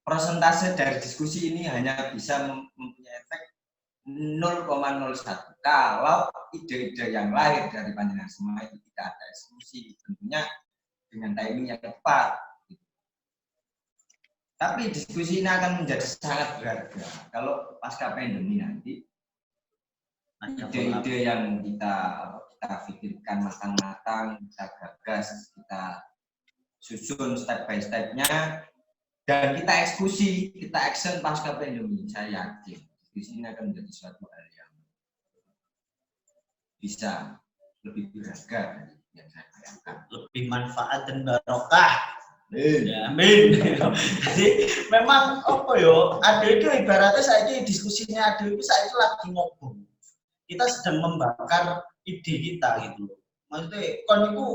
Persentase dari diskusi ini hanya bisa mempunyai efek 0,01. Kalau ide-ide yang lahir dari panjenengan semua itu tidak ada eksekusi, tentunya dengan timing yang tepat. Tapi diskusi ini akan menjadi sangat berharga kalau pasca pandemi nanti ide-ide yang kita pikirkan matang-matang, kita gagas, kita susun step by step-nya, dan kita eksekusi, kita action pasca pandemi. Saya yakin diskusi ini akan menjadi suatu hal yang bisa lebih berharga dari yang saya bayangkan. Lebih manfaat dan barokah. Ya, amin. Jadi memang apa yo, Ade itu ibaratnya saya diskusinya Ade itu saya itu lagi ngobong. Kita sedang membakar ide kita gitu. Maksudnya kon itu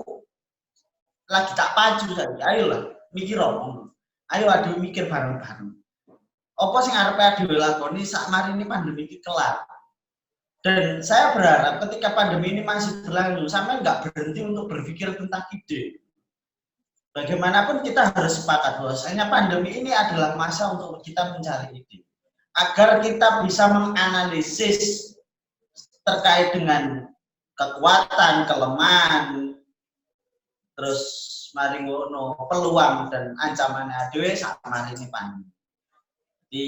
lagi tak pacu saja. Ayolah, mikir om. Ayo Ade mikir bareng-bareng. Apa sing arepe Ade lakoni sak mari ini pandemi iki kelar. Dan saya berharap ketika pandemi ini masih berlangsung, sampai nggak berhenti untuk berpikir tentang ide. Bagaimanapun kita harus sepakat bahwasanya pandemi ini adalah masa untuk kita mencari ide. Agar kita bisa menganalisis terkait dengan kekuatan, kelemahan, terus mari ngono peluang dan ancaman adewe sama ini pandemi. Jadi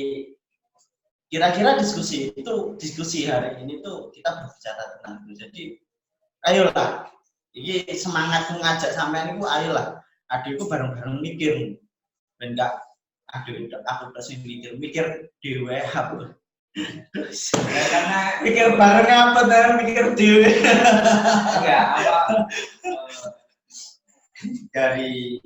kira-kira diskusi hari ini tuh kita berbicara tentang itu. Jadi ayolah, ini semangat mengajak sampean itu ayolah. Adikku bareng-bareng mikir, dan enggak aku kasih mikir dewe apa? Karena Mikir bareng apa dan mikir dewe? enggak apa dari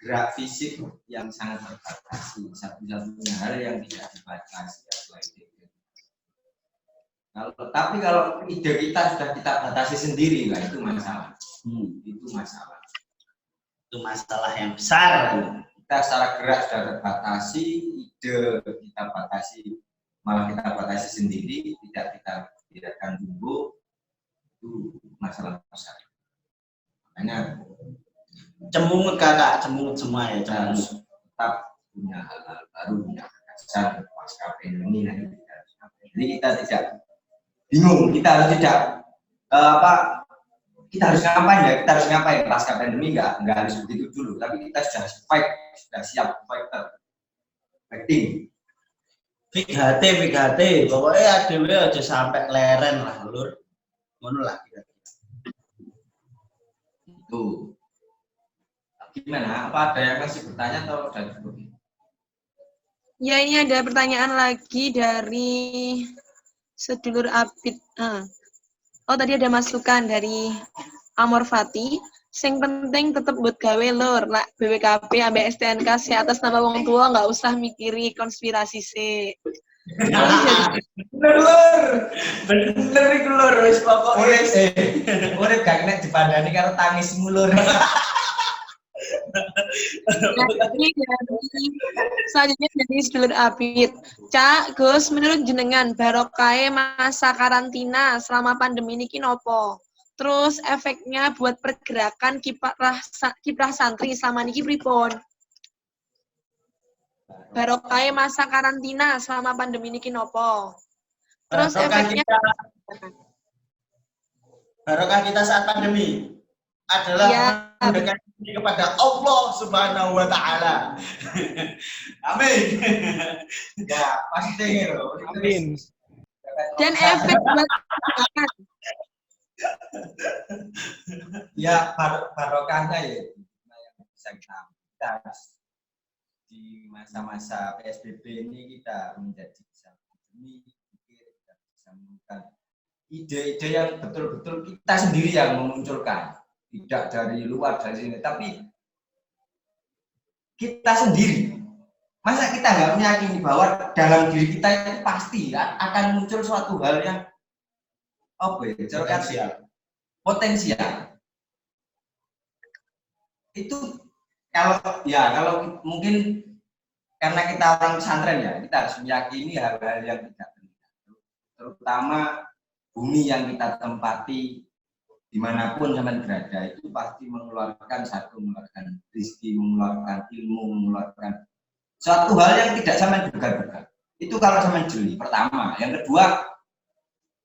gerak fisik yang sangat terbatasi, satu-satunya hal yang tidak dibatasi adalah ide. Tapi kalau ide kita sudah kita batasi sendiri, lah itu masalah. Itu masalah. Itu masalah yang besar. Kita secara gerak sudah terbatasi, ide kita batasi, malah kita batasi sendiri, tidak akan tumbuh. Itu masalah besar. Makanya Cemungut kakak, cemungut semua ya. kita harus tetap punya hal-hal baru, punya gagasan pasca pandemi nanti. Jadi kita tidak bingung, kita harus kita harus ngapain pasca pandemi, nggak harus begitu dulu, tapi kita sudah siap fighting. Fik hati, pokoknya adewe aja sampai leren lah lur, ngono lah kira-kira. Itu gimana? Apa ada yang masih bertanya atau sudah cukup? Ya, ini ada pertanyaan lagi dari sedulur Abid. Oh, tadi ada masukan dari Amor Fati. Sing penting tetep buat gawe lur, lah BWKB ambek STNK sih atas nama wong tua nggak usah mikiri konspirasi sih. Bener iku lur wis pokoke. Urip gak kena dipandani karo tangismu lur. Selanjutnya dari sedulur Abid. Cak, Gus, menurut jenengan barokah masa karantina selama pandemi ini nopo? Terus efeknya buat pergerakan kiprah santri selama niki pripun? Barokah masa karantina selama pandemi ini nopo? Terus efeknya Barokah kita saat pandemi adalah mendekatkan diri kepada Allah Subhanahu wa taala. Amin. Ya, pasti loh. Amin. dan efek buat Ya, barokahnya ya yang bisa kita harus di masa-masa PSBB ini kita menjadi bisa menemukan ide-ide yang betul-betul kita sendiri yang memunculkan, tidak dari luar dari sini, tapi kita sendiri. Masa kita nggak meyakini bahwa dalam diri kita itu pasti akan muncul suatu hal yang potensial. Itu kalau mungkin karena kita orang pesantren ya, kita harus meyakini hal-hal yang tidak benar. Terutama bumi yang kita tempati dimanapun zaman berada itu pasti mengeluarkan rezeki, mengeluarkan ilmu, mengeluarkan suatu hal yang tidak sama duga-duga. Itu kalau sama jeli pertama. Yang kedua,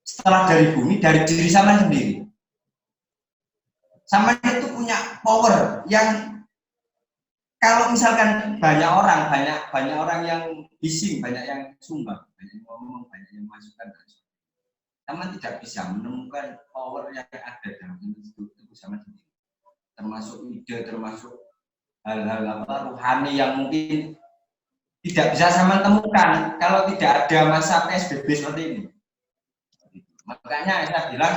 setelah dari bumi, dari diri sama sendiri. Sama itu punya power yang kalau misalkan banyak orang yang bising, banyak yang sumbang, banyak yang ngomong, banyak yang masukkan, sama tidak bisa menemukan power yang ada dalam itu sama sendiri. Termasuk ide, termasuk hal-hal rohani yang mungkin tidak bisa sama temukan kalau tidak ada masa PSBB seperti ini. Makanya saya bilang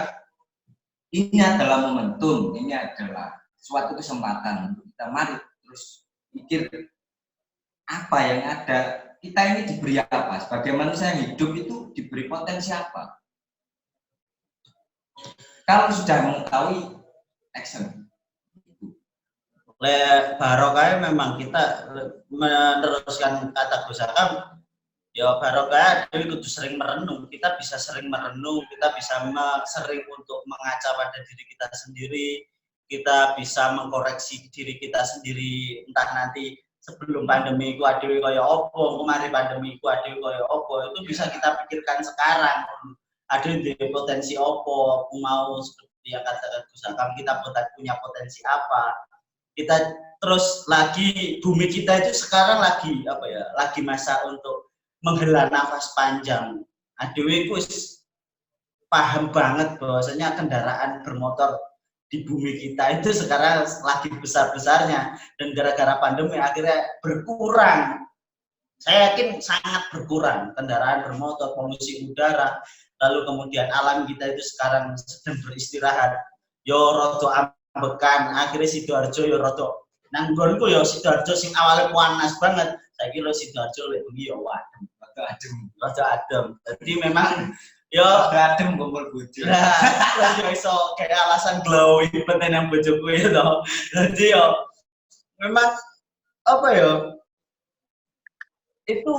ini adalah momentum, ini adalah suatu kesempatan untuk kita mari terus pikir apa yang ada, kita ini diberi apa, sebagai manusia yang hidup itu diberi potensi apa. Kalau sudah mengetahui action. Oleh barokah memang kita meneruskan kata Gus Hakam, ya barokah Dewi kudu sering merenung. Kita bisa sering merenung, kita bisa sering untuk mengaca pada diri kita sendiri, kita bisa mengkoreksi diri kita sendiri, entah nanti sebelum pandemi ku adewe kaya opo, kemarin pandemi ku adewe kaya opo, itu bisa kita pikirkan sekarang. Ada di potensi opo, mau seperti yang katakan Gus Hakam, kita punya potensi apa. Kita terus lagi, bumi kita itu sekarang lagi apa ya, lagi masa untuk menghela nafas panjang. Adewe ku paham banget bahwasanya kendaraan bermotor di bumi kita itu sekarang lagi besar-besarnya, dan gara-gara pandemi akhirnya berkurang. Saya yakin sangat berkurang kendaraan bermotor, polusi udara, lalu kemudian alam kita itu sekarang sedang beristirahat. Yo rodo ambekan, akhirnya Sidoarjo yo rodo nanggonku yo Sidoarjo sing awalnya panas banget, saya kira Sidoarjo lek bengi yo rodo adem. Jadi memang yo Adem kumpul bojo. nah, yo iso kayak alasan glowing penting yang bojoku ya toh. Jadi yo memang apa yo itu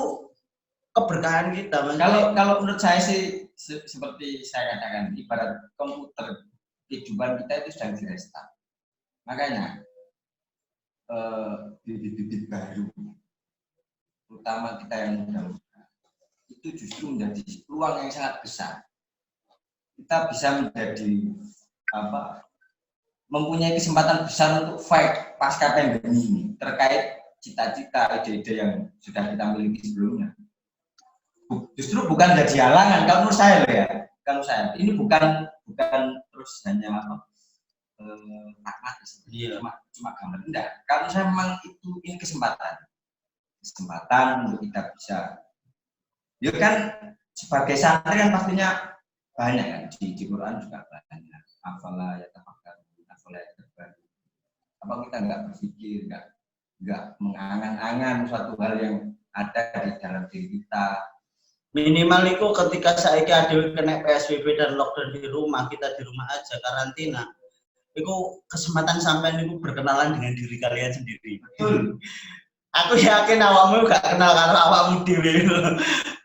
keberkahan kita. Kalau menurut saya sih seperti saya katakan, ibarat komputer, kehidupan kita itu sedang direstart. Makanya bibit-bibit baru, terutama kita yang muda, itu justru menjadi peluang yang sangat besar. Kita bisa menjadi mempunyai kesempatan besar untuk fight pasca pandemi ini terkait cita-cita, ide-ide yang sudah kita miliki sebelumnya. Justru bukan jadi halangan, kalau menurut saya loh ya. Kalau saya ini bukan terus hanya pragmatis, cuma gambar, enggak. Kalau saya memang ini kesempatan untuk kita bisa. Ya kan sebagai santri kan pastinya banyak kan di Quran juga banyak. Afala ya tafakkarun, afala ya tadabbarun. Apa kita enggak berpikir, enggak mengangan-angan suatu hal yang ada di dalam diri kita. Minimal itu ketika saya ada kena PSBB dan lockdown di rumah, kita di rumah aja karantina, itu kesempatan sampai itu berkenalan dengan diri kalian sendiri. Aku yakin awakmu gak kenal karo awakmu dhewe.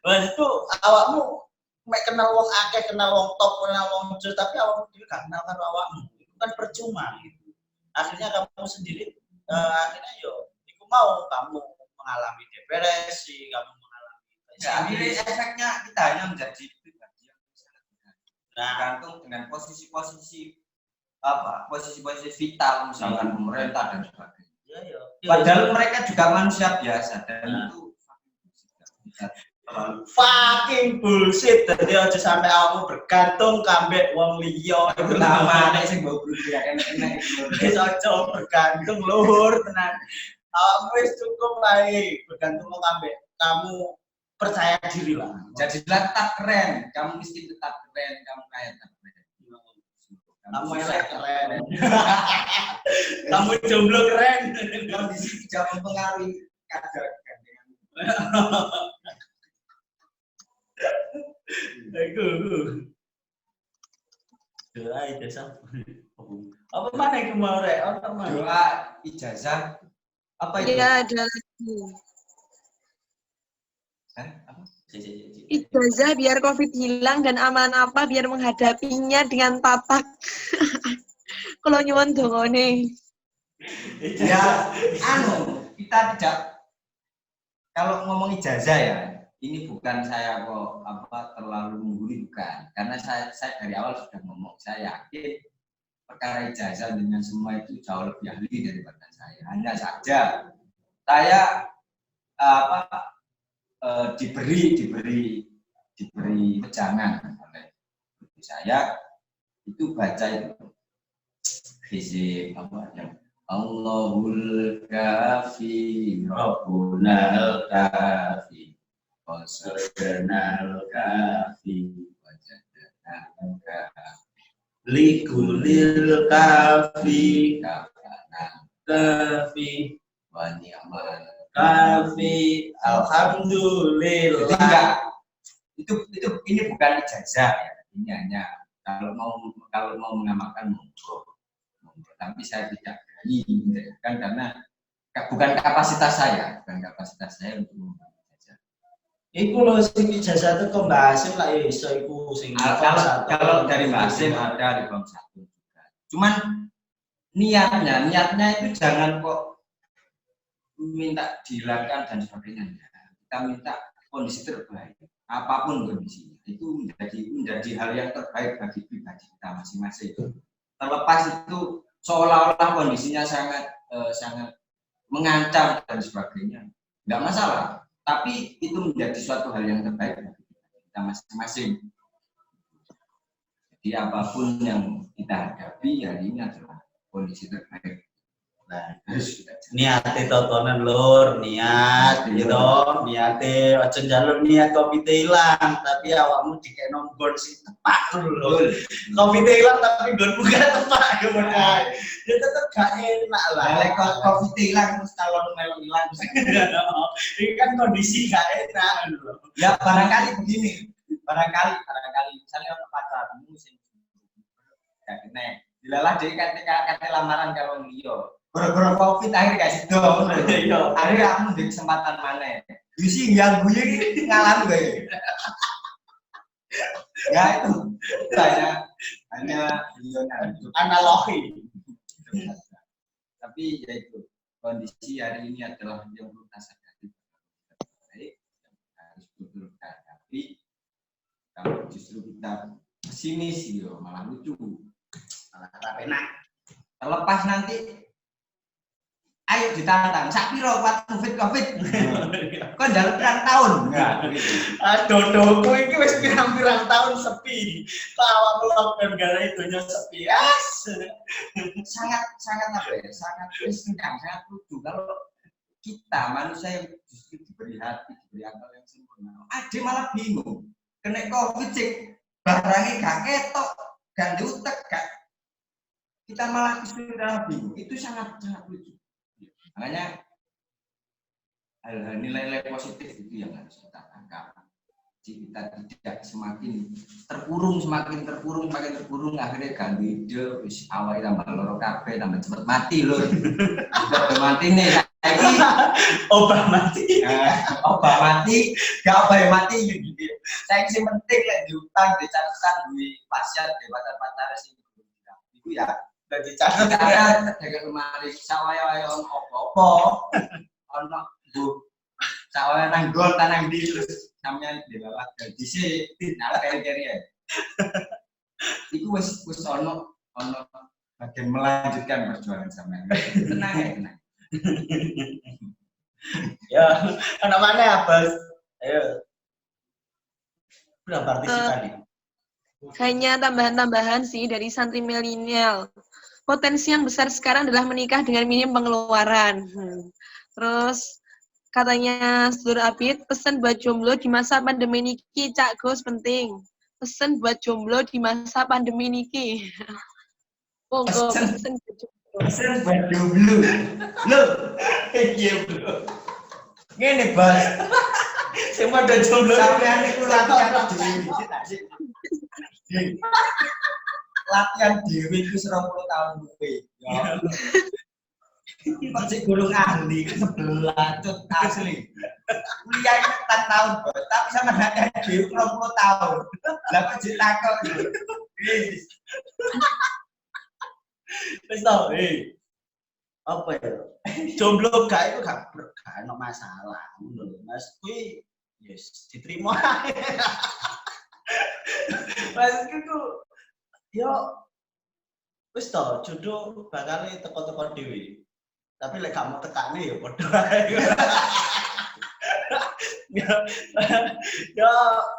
Mas itu awakmu mek kenal wong akeh, kenal wong top, kenal wong jujur, tapi awakmu dhewe gak kenal karo awakmu. Itu kan percuma gitu. Akhirnya kamu sendiri akhirnya yo iku mau kamu mengalami depresi, kamu ya, akhirnya efeknya kita hanya menjadi pribadi yang sangat tergantung dengan posisi-posisi vital, misalkan pemerintah dan sebagainya. Ya. Padahal mereka juga manusia biasa dan itu fucking bullshit. Jadi aja sampai awakmu bergantung kambek wong liya. Pertama nek sing mbok budi enek-enek wis aja bergantung luhur tenan. Awakmu wis cukup ae bergantung kambek. Kamu percaya diri lah. Jadilah tetap keren. Kamu miskin tetap keren, kamu kaya tetap keren. Kamu elek keren. Kamu jomblo keren. Kondisi tidak mempengaruhi kadar kegantengan. Aku. Doa ijazah. Apa mana yang kemarin? Doa ijazah. Apa itu? Ya, ada lagi. Apa? Ijazah biar COVID hilang dan aman apa biar menghadapinya dengan tatak. Kalau nyuwun dongone. Ya, kita tidak, kalau ngomong ijazah ya, ini bukan saya kok terlalu menggurui, bukan. Karena saya dari awal sudah ngomong, saya yakin perkara ijazah dengan semua itu jauh lebih ahli daripada saya. Hanya saja saya diberi wejangan oleh saya itu baca itu hizib yang Allahul kafi Rabbunal kafi wasadnal kafi wajadnal kafi likulil kafi Kafi. Wa ni'mal. Kafi. Jadi Alhamdulillah. enggak, ini bukan ijazah ya. Ini hanya kalau mau mengamalkan monggo. Tapi saya tidak berani menjelaskan karena bukan kapasitas saya untuk mengamalkan ijazah. Iku lho sing ijazah itu kok Mbak Hasim lah ya iso iku sing Kalau dari Mbak Hasim ada di bawah 1 juga. Cuman niatnya itu jangan kok minta dihilangkan dan sebagainya. Kita minta kondisi terbaik, apapun kondisinya. Itu menjadi hal yang terbaik bagi pribadi kita masing-masing. Terlepas itu seolah-olah kondisinya sangat mengancam dan sebagainya, nggak masalah. Tapi itu menjadi suatu hal yang terbaik bagi kita masing-masing. Jadi apapun yang kita hadapi hari ini adalah kondisi terbaik. Nah, Harus kita niate totonan lur, niat gitu, niate aja njaluk niat komite ilang, tapi awakmu dikekno nggon sing tepak lho. Komite ilang tapi nggon bukan tepak kemudian. Ya tetep gak enak lah. Lek COVID hilang terus kalau melu hilang. Ini kan kondisi gak enak lho. Ya barangkali begini. Barangkali misalnya untuk pacarmu sing gak kena. Dilalah dhewe kate lamaran karo liya. Gara-gara COVID akhirnya kasih dong. Iya. Akhirnya kamu di kesempatan mana? Yusi yang gue ini ngalam gue. Ya itu hanya Analogi. Tapi ya itu kondisi hari ini adalah yang perlu kita sadari baik harus betul hadapi. Kalau justru kita pesimis yo malah lucu, Malah tak enak. terlepas nanti ayo ditantang sak piro kuat covid kok njaluk pirang tahun enggak Dodoku iki wis pirang-pirang tahun sepi. Kok awakmu lockdown gara idonya sepi. sangat apa ya sangat lucu kalau kita manusia yang justru diberi hati diberi akal yang sempurna ada malah bingung kena covid sih barangnya gak ketok ganti utek gak kita malah justru bingung itu sangat lucu. Makanya hal-hal nilai-nilai positif itu yang harus kita tangkap. Jadi kita tidak semakin terpurung, akhirnya ganti ide, wis awal tambah loro kabeh, tambah cepet mati loh. Udah mati nih, lagi Obah mati. obah mati, gak obah mati gitu. Saya sih penting ya diutang, dicatatkan duit pasien, di pacar-pacar sih. Itu ya. Dan dicatat Karena dengan kemarin sawaya opo ono bu sawaya nanggol tanang di terus sampean dilawat dari sini tidak keri ya. Iku wis ono bagian melanjutkan perjuangan sampean. Tenang ya tenang. ya, anak mana ya, Bos? Ayo. Berapa partisipan nih? Hanya tambahan-tambahan sih dari santri milenial. Potensi yang besar sekarang adalah menikah dengan minim pengeluaran. Terus katanya Sedulur Abid, pesan buat jomblo di masa pandemi niki, Cak Gus penting. Pesan buat jomblo di masa pandemi niki. Monggo pesan buat jomblo. Pesan buat jomblo. Loh, iya bro. Ngene Bos. Sing padha jomblo Sampean niku latihan dhewe sik. Latihan dhewe iku 20 tahun luwih. Ya. Masih gulung ahli sebelah cut asli. Kuliah itu 4 tahun, Bos. Tapi sama latihan dhewe 20 tahun. Lah kok ditakok lho. Wis tau, apa ya? Jomblo gak itu gak ono masalah ngono lho. Mas kuwi yes diterima. Mas itu yo wis to jodoh bakal teko-teko dhewe. Tapi lek gak mau tekane ya padha ae.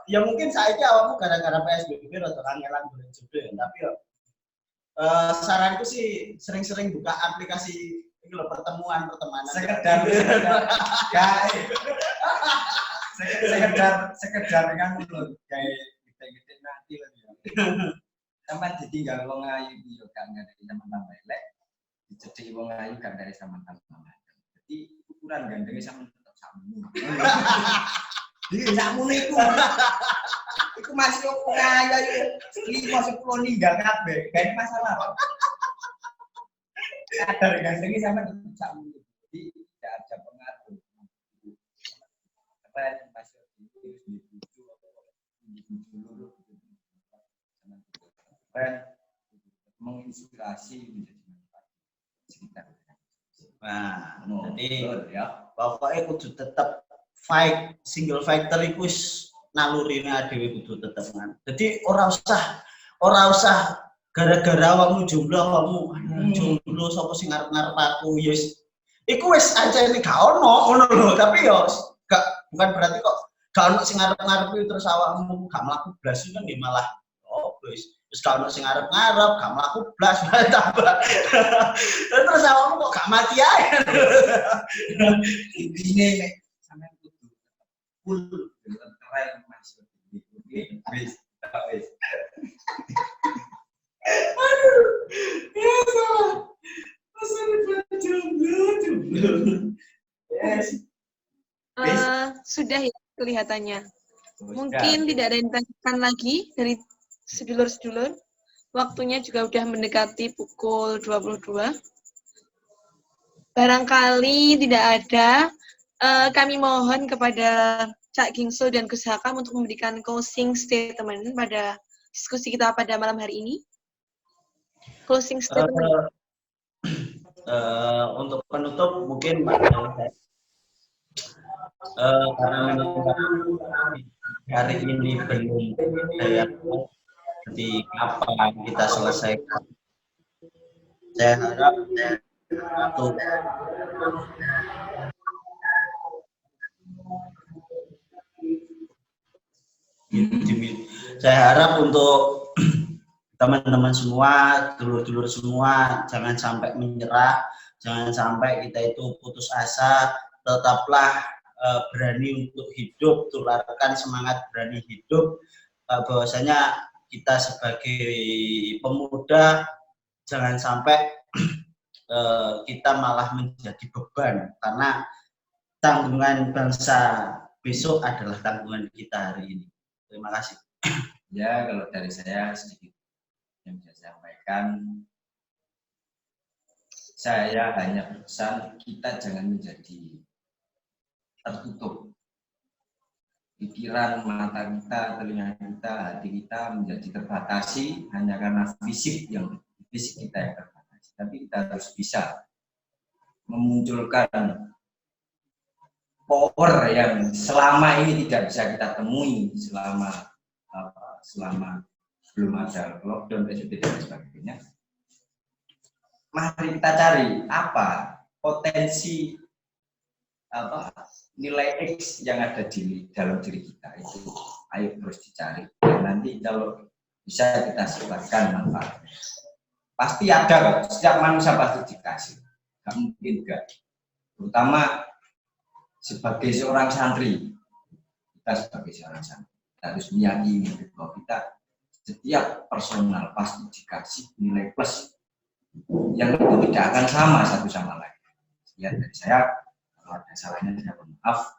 Ya mungkin saiki awakmu gara-gara PSBB rada kangelan golek jodoh ya, tapi yo saranku sih sering-sering buka aplikasi ini loh pertemanan sekedar kan lho kayak gede-gede nanti lho ya. Sampai ditinggal wong ayu iki yo gak ngerti teman tambah elek. jadi wong ayu kan dari sama teman. Jadi ukuran gandengnya sama tetap sama. Jadi sakmu niku. Iku masih ukuran ayu. Iki masih pulau ninggal kabeh. Gak masalah. Kadar gandengnya sama tetap sama. Jadi tidak ada pengaruh. Keren masih keren menginspirasi menjadi sekitar. Nah, Betul, jadi ya. pokoknya kudu tetep fight, single fighter iku wis nalurine dhewe kudu tetep kan. Jadi ora usah gara-gara awakmu jomblo jomblo sapa sing ngarep-ngarep aku ya wis. Iku wis ancene gak ono ngono lho, tapi ya gak bukan berarti kok gak ono sing ngarep-ngarep terus awakmu gak mlaku blas kan ya malah wis gak ono sing ngarep-ngarep, gak mlaku blas tambah. Terus awakmu kok gak mati ae. Intine nek sampean kudu full dengan keren Mas. Oke, wis. Aduh, ya salah. Masa jomblo. Yes. Sudah ya kelihatannya. Mungkin tidak ada yang ditanyakan lagi dari sedulur-sedulur. Waktunya juga udah mendekati pukul 22. Barangkali tidak ada, kami mohon kepada Cak Gingsul dan Gus Hakam untuk memberikan closing statement pada diskusi kita pada malam hari ini. Closing statement. Untuk penutup mungkin karena hari ini belum saya di kapan kita selesaikan. Saya harap untuk saya harap untuk teman-teman semua, dulur-dulur semua, jangan sampai menyerah, jangan sampai kita itu putus asa, tetaplah berani untuk hidup, tularkan semangat berani hidup, bahwasanya kita sebagai pemuda jangan sampai kita malah menjadi beban, karena tanggungan bangsa besok adalah tanggungan kita hari ini. Terima kasih. Ya, kalau dari saya sedikit yang bisa saya sampaikan, saya hanya berpesan kita jangan menjadi tertutup. Pikiran, mata kita, telinga kita, hati kita menjadi terbatasi hanya karena fisik kita yang terbatasi. Tapi kita harus bisa memunculkan power yang selama ini tidak bisa kita temui selama belum ada lockdown, PSBB dan sebagainya. Mari kita cari apa potensi nilai X yang ada di dalam diri kita itu. Ayo terus dicari. Dan nanti kalau bisa kita sebarkan manfaatnya. Pasti ada kok. Setiap manusia pasti dikasih. Nggak mungkin enggak. Terutama sebagai seorang santri, kita harus meyakini bahwa kita setiap personal pasti dikasih nilai plus yang itu tidak akan sama satu sama lain. Sekian dari saya, kalau ada salahnya saya mohon maaf.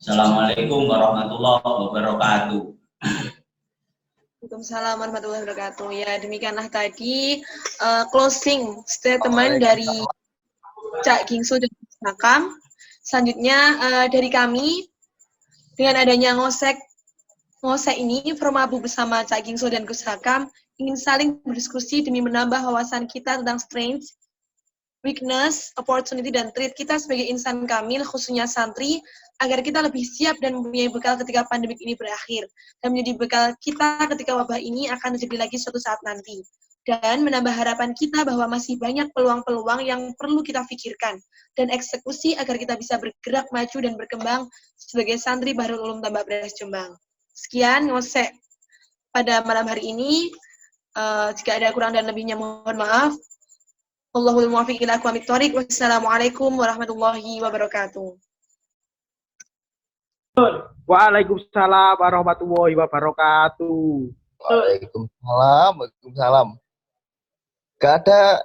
Assalamualaikum warahmatullahi wabarakatuh. Waalaikumsalam warahmatullahi wabarakatuh. Ya, demikianlah tadi closing statement dari Cak Gingsul dan Gus Hakam. Selanjutnya dari kami, dengan adanya ngosek ini, Formabu bersama Cak Gingsul dan Gus Hakam ingin saling berdiskusi demi menambah wawasan kita tentang strength, weakness, opportunity, dan trait kita sebagai insan kamil, khususnya santri, agar kita lebih siap dan mempunyai bekal ketika pandemi ini berakhir, dan menjadi bekal kita ketika wabah ini akan terjadi lagi suatu saat nanti. Dan menambah harapan kita bahwa masih banyak peluang-peluang yang perlu kita pikirkan dan eksekusi agar kita bisa bergerak maju dan berkembang sebagai santri Bahrul Ulum Tambak Beras Jombang. Sekian ngosek pada malam hari ini. Jika ada kurang dan lebihnya mohon maaf. Wallahul muwaffiq ila aqwamit thoriq. Wassalamualaikum warahmatullahi wabarakatuh. Waalaikumsalam warahmatullahi wabarakatuh. Waalaikumsalam. Gak ada